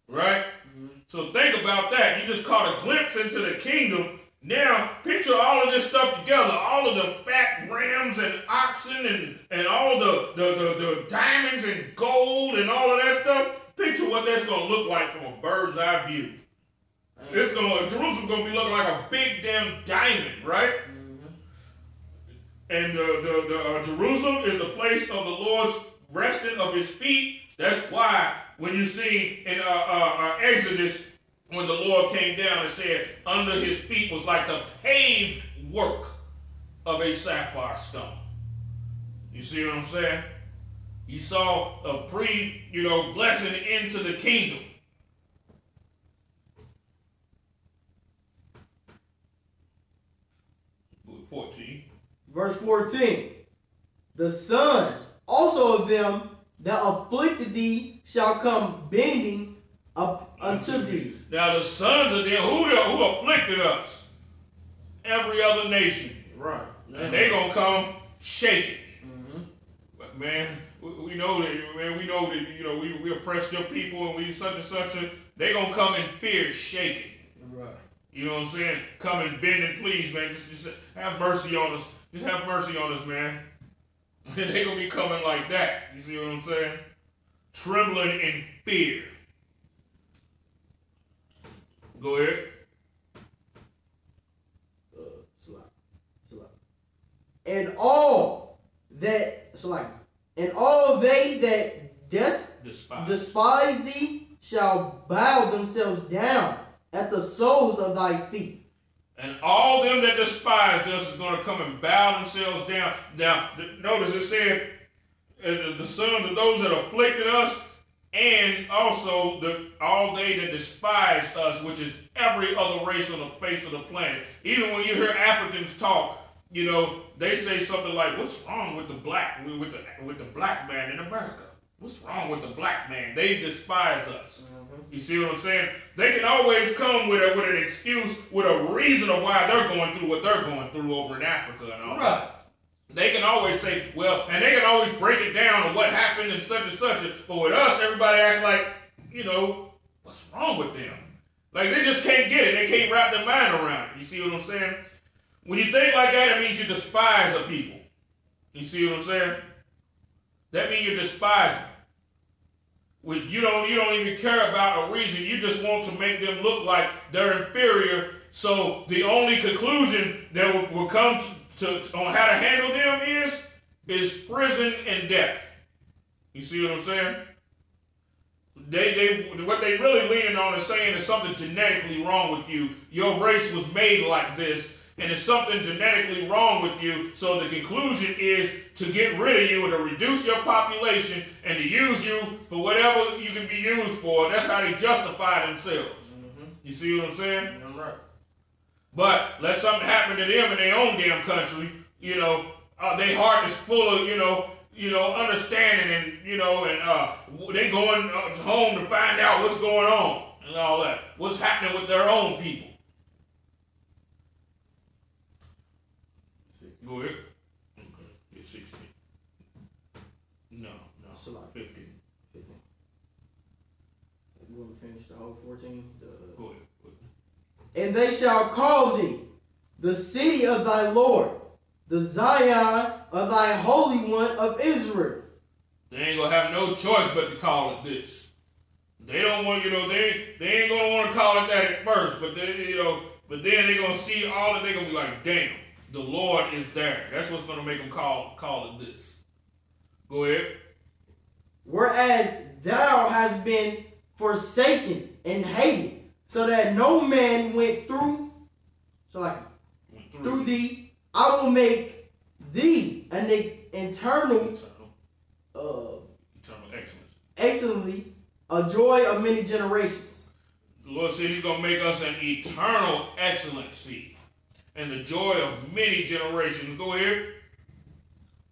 Right? Mm-hmm. So think about that. You just caught a glimpse into the kingdom. Now, picture all of this stuff together. All of the fat rams and oxen and all the diamonds and gold and all of that stuff. Picture what that's going to look like from a bird's eye view. Mm-hmm. Jerusalem's going to be looking like a big damn diamond, right? Mm-hmm. And Jerusalem is the place of the Lord's resting of his feet. That's why when you see in Exodus, when the Lord came down and said, under his feet was like the paved work of a sapphire stone. You see what I'm saying? You saw a blessing into the kingdom. Verse 14. The sons also of them that afflicted thee shall come bending up unto thee. Now the sons of them, who afflicted us? Every other nation. Right. And they gonna come shaking. Mm-hmm. But man, we know that, we oppress your people and we such and such. They gonna come in fear, shaking. Right. You know what I'm saying? Come and bend and please, man. Just have mercy on us. Just have mercy on us, man. And they gonna be coming like that. You see what I'm saying? Trembling in fear. Go ahead. And all they that despise thee shall bow themselves down at the soles of thy feet. And all them that despise us is going to come and bow themselves down. Now, notice it said, the sons of those that afflicted us, and also all they that despise us, which is every other race on the face of the planet. Even when you hear Africans talk, they say something like, "What's wrong with the black man in America? What's wrong with the black man? They despise us." Mm-hmm. You see what I'm saying? They can always come with an excuse, with a reason of why they're going through what they're going through over in Africa and all right. that. They can always say, and they can always break it down on what happened and such. But with us, everybody act like, what's wrong with them? Like they just can't get it. They can't wrap their mind around it. You see what I'm saying? When you think like that, it means you despise a people. You see what I'm saying? That means you despise them. Which you don't even care about a reason. You just want to make them look like they're inferior. So the only conclusion that will come on how to handle them is prison and death. You see what I'm saying? what they really leaning on is saying is something genetically wrong with you. Your race was made like this, and it's something genetically wrong with you. So the conclusion is to get rid of you and to reduce your population and to use you for whatever you can be used for. That's how they justify themselves. Mm-hmm. You see what I'm saying? I'm right. But let something happen to them in their own damn country, their heart is full of, understanding and, they going home to find out what's going on and all that. What's happening with their own people. Go ahead. Okay. You're 16. No. So like 15. 15. You want to finish the whole 14? Go ahead. And they shall call thee the city of thy Lord, the Zion of thy Holy One of Israel. They ain't gonna have no choice but to call it this. They don't want, they ain't gonna want to call it that at first, but then they're gonna see all that. They're gonna be like, damn, the Lord is there. That's what's gonna make them call it this. Go ahead. Whereas thou hast been forsaken and hated, so that no man went through. Through thee, I will make thee an eternal excellently a joy of many generations. The Lord said he's going to make us an eternal excellency and the joy of many generations. Go ahead.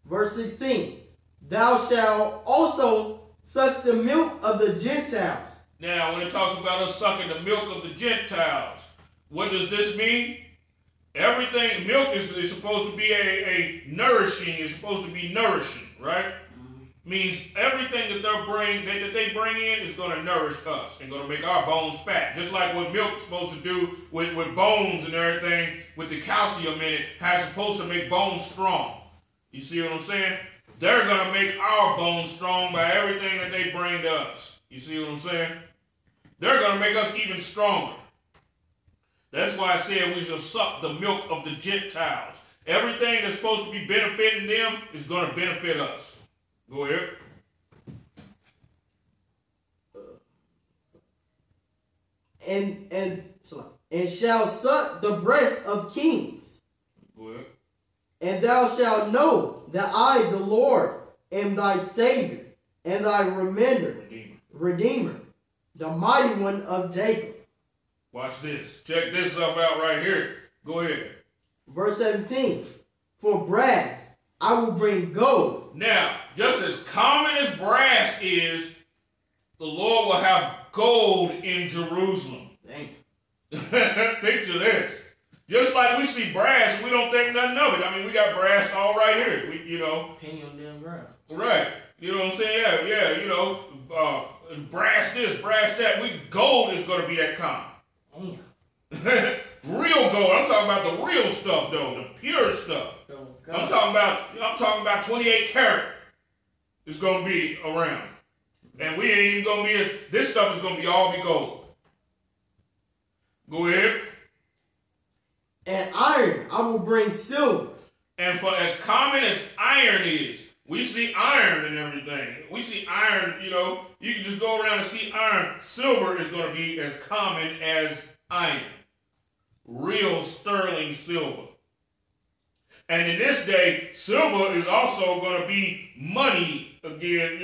Verse 16. Thou shalt also suck the milk of the Gentiles. Now, when it talks about us sucking the milk of the Gentiles, what does this mean? Everything, milk is supposed to be a nourishing, it's supposed to be nourishing, right? Mm-hmm. Means everything that they bring in is going to nourish us and going to make our bones fat. Just like what milk is supposed to do with bones and everything, with the calcium in it, how it's supposed to make bones strong. You see what I'm saying? They're going to make our bones strong by everything that they bring to us. You see what I'm saying? They're going to make us even stronger. That's why I said we shall suck the milk of the Gentiles. Everything that's supposed to be benefiting them is going to benefit us. Go ahead. And shall suck the breast of kings. Go ahead. And thou shalt know that I, the Lord, am thy Savior and thy Redeemer, the mighty one of Jacob. Watch this. Check this stuff out right here. Go ahead. Verse 17. For brass I will bring gold. Now, just as common as brass is, the Lord will have gold in Jerusalem. Dang. Picture this. Just like we see brass, we don't think nothing of it. I mean, we got brass all right here. Penny on damn ground. Right. You know what I'm saying? Yeah, brass this, brass that. Gold is going to be that common. Real gold. I'm talking about the real stuff though, the pure stuff. I'm talking about 28 karat is gonna be around. And we ain't even gonna be this stuff is gonna be all gold. Go ahead. And iron, I will bring silver. And for as common as iron is, we see iron and everything. We see iron, you can just go around and see iron. Silver is going to be as common as iron. Real sterling silver. And in this day, silver is also going to be money again,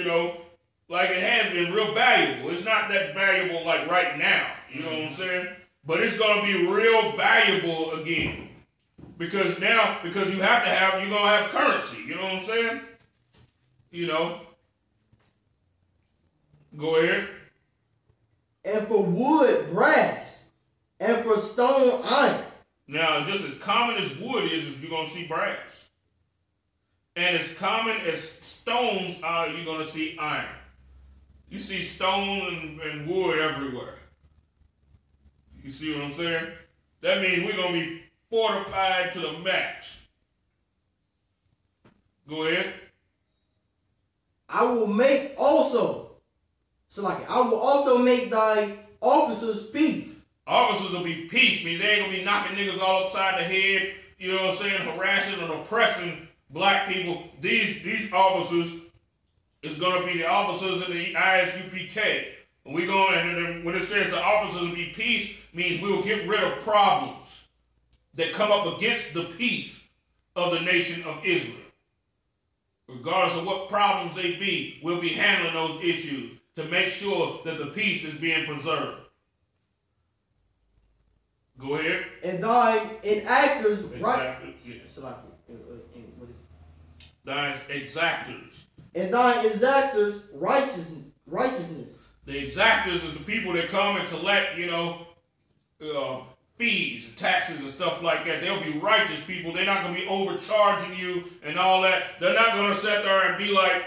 like it has been real valuable. It's not that valuable like right now, you know what I'm saying? But it's going to be real valuable again. Because you're going to have currency, you know what I'm saying? Go ahead. And for wood, brass. And for stone, iron. Now, just as common as wood is you're going to see brass. And as common as stones are, you're going to see iron. You see stone and wood everywhere. You see what I'm saying? That means we're going to be fortified to the max. Go ahead. I will also make thy officers peace. Officers will be peace. Means they ain't gonna be knocking niggas all upside the head, you know what I'm saying, harassing and oppressing black people. These officers is gonna be the officers in the Isupk. And we go, and then when it says the officers will be peace, means we will get rid of problems that come up against the peace of the nation of Israel. Regardless of what problems they be, we'll be handling those issues to make sure that the peace is being preserved. Go ahead. And thine enactors, right? Yes. What is it? Thine exactors. And thine exactors, righteousness. The exactors is the people that come and collect, fees, taxes, and stuff like that. They'll be righteous people. They're not going to be overcharging you and all that. They're not going to sit there and be like,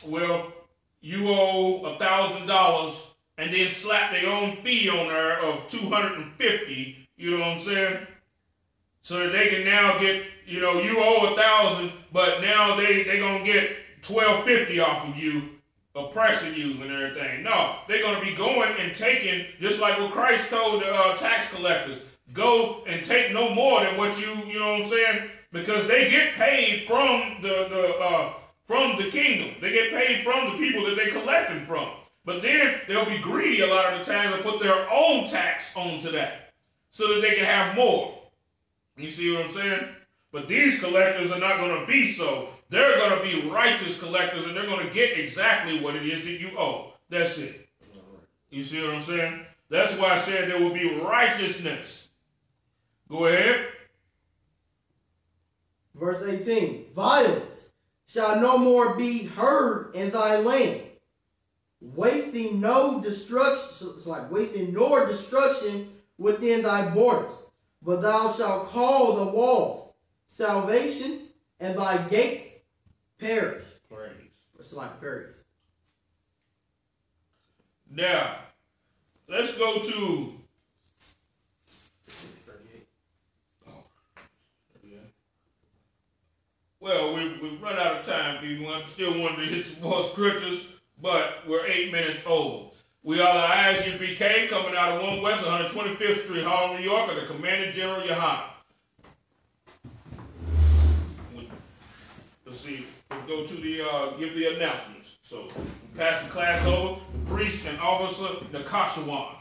well, you owe $1,000 and then slap their own fee on there of $250. You know what I'm saying? So that they can now get, you owe $1,000, but now they're going to get $1,250 off of you, oppressing you and everything. No, they're going to be going and taking, just like what Christ told the tax collectors, go and take no more than what you know what I'm saying? Because they get paid from the kingdom. They get paid from the people that they're collecting from. But then they'll be greedy a lot of the time and put their own tax onto that so that they can have more. You see what I'm saying? But these collectors are not going to be so. They're going to be righteous collectors, and they're going to get exactly what it is that you owe. That's it. You see what I'm saying? That's why I said there will be righteousness. Go ahead. Verse 18. Violence shall no more be heard in thy land, wasting nor destruction within thy borders. But thou shalt call the walls salvation, and thy gates perish. Praise. It's like perish. Now, let's go to 638. Oh, yeah. Well, we've run out of time, people. I still wanted to hit some more scriptures, but we're 8 minutes over. We are the Isupk coming out of 1 West 125th Street, Harlem, New York, under Commander General Yohana. Let's see. Let's go to the give the announcements. So, pass the class over. The priest and officer Nakashawan.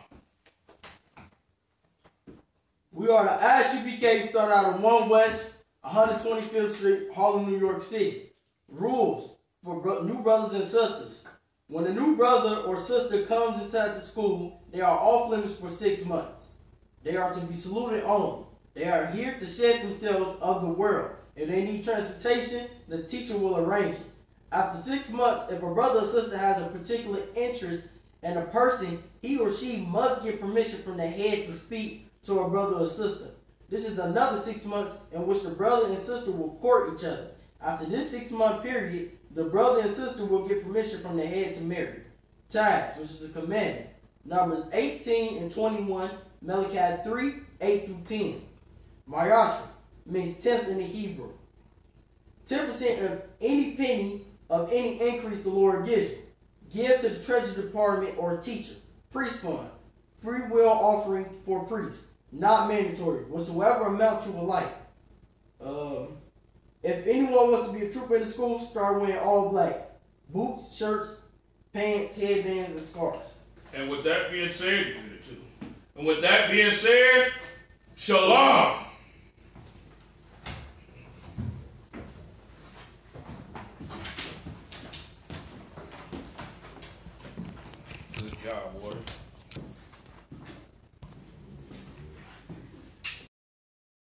We are the Isupk, start out of 1 West 125th Street, Harlem, New York City. Rules for new brothers and sisters. When a new brother or sister comes inside the school, they are off limits for 6 months. They are to be saluted only. They are here to shed themselves of the world. If they need transportation, the teacher will arrange it. After 6 months, if a brother or sister has a particular interest in a person, he or she must get permission from the head to speak to a brother or sister. This is another 6 months in which the brother and sister will court each other. After this 6-month period, the brother and sister will get permission from the head to marry. Tithes, which is a commandment. Numbers 18 and 21, Malachi 3, 8 through 10. Mayashra means tenth in the Hebrew. 10% of any penny of any increase the Lord gives you. Give to the treasury department or teacher. Priest fund. Free will offering for priests. Not mandatory. Whatsoever amount you would like. If anyone wants to be a trooper in the school, start wearing all black. Boots, shirts, pants, headbands, and scarves. And with that being said, Shalom.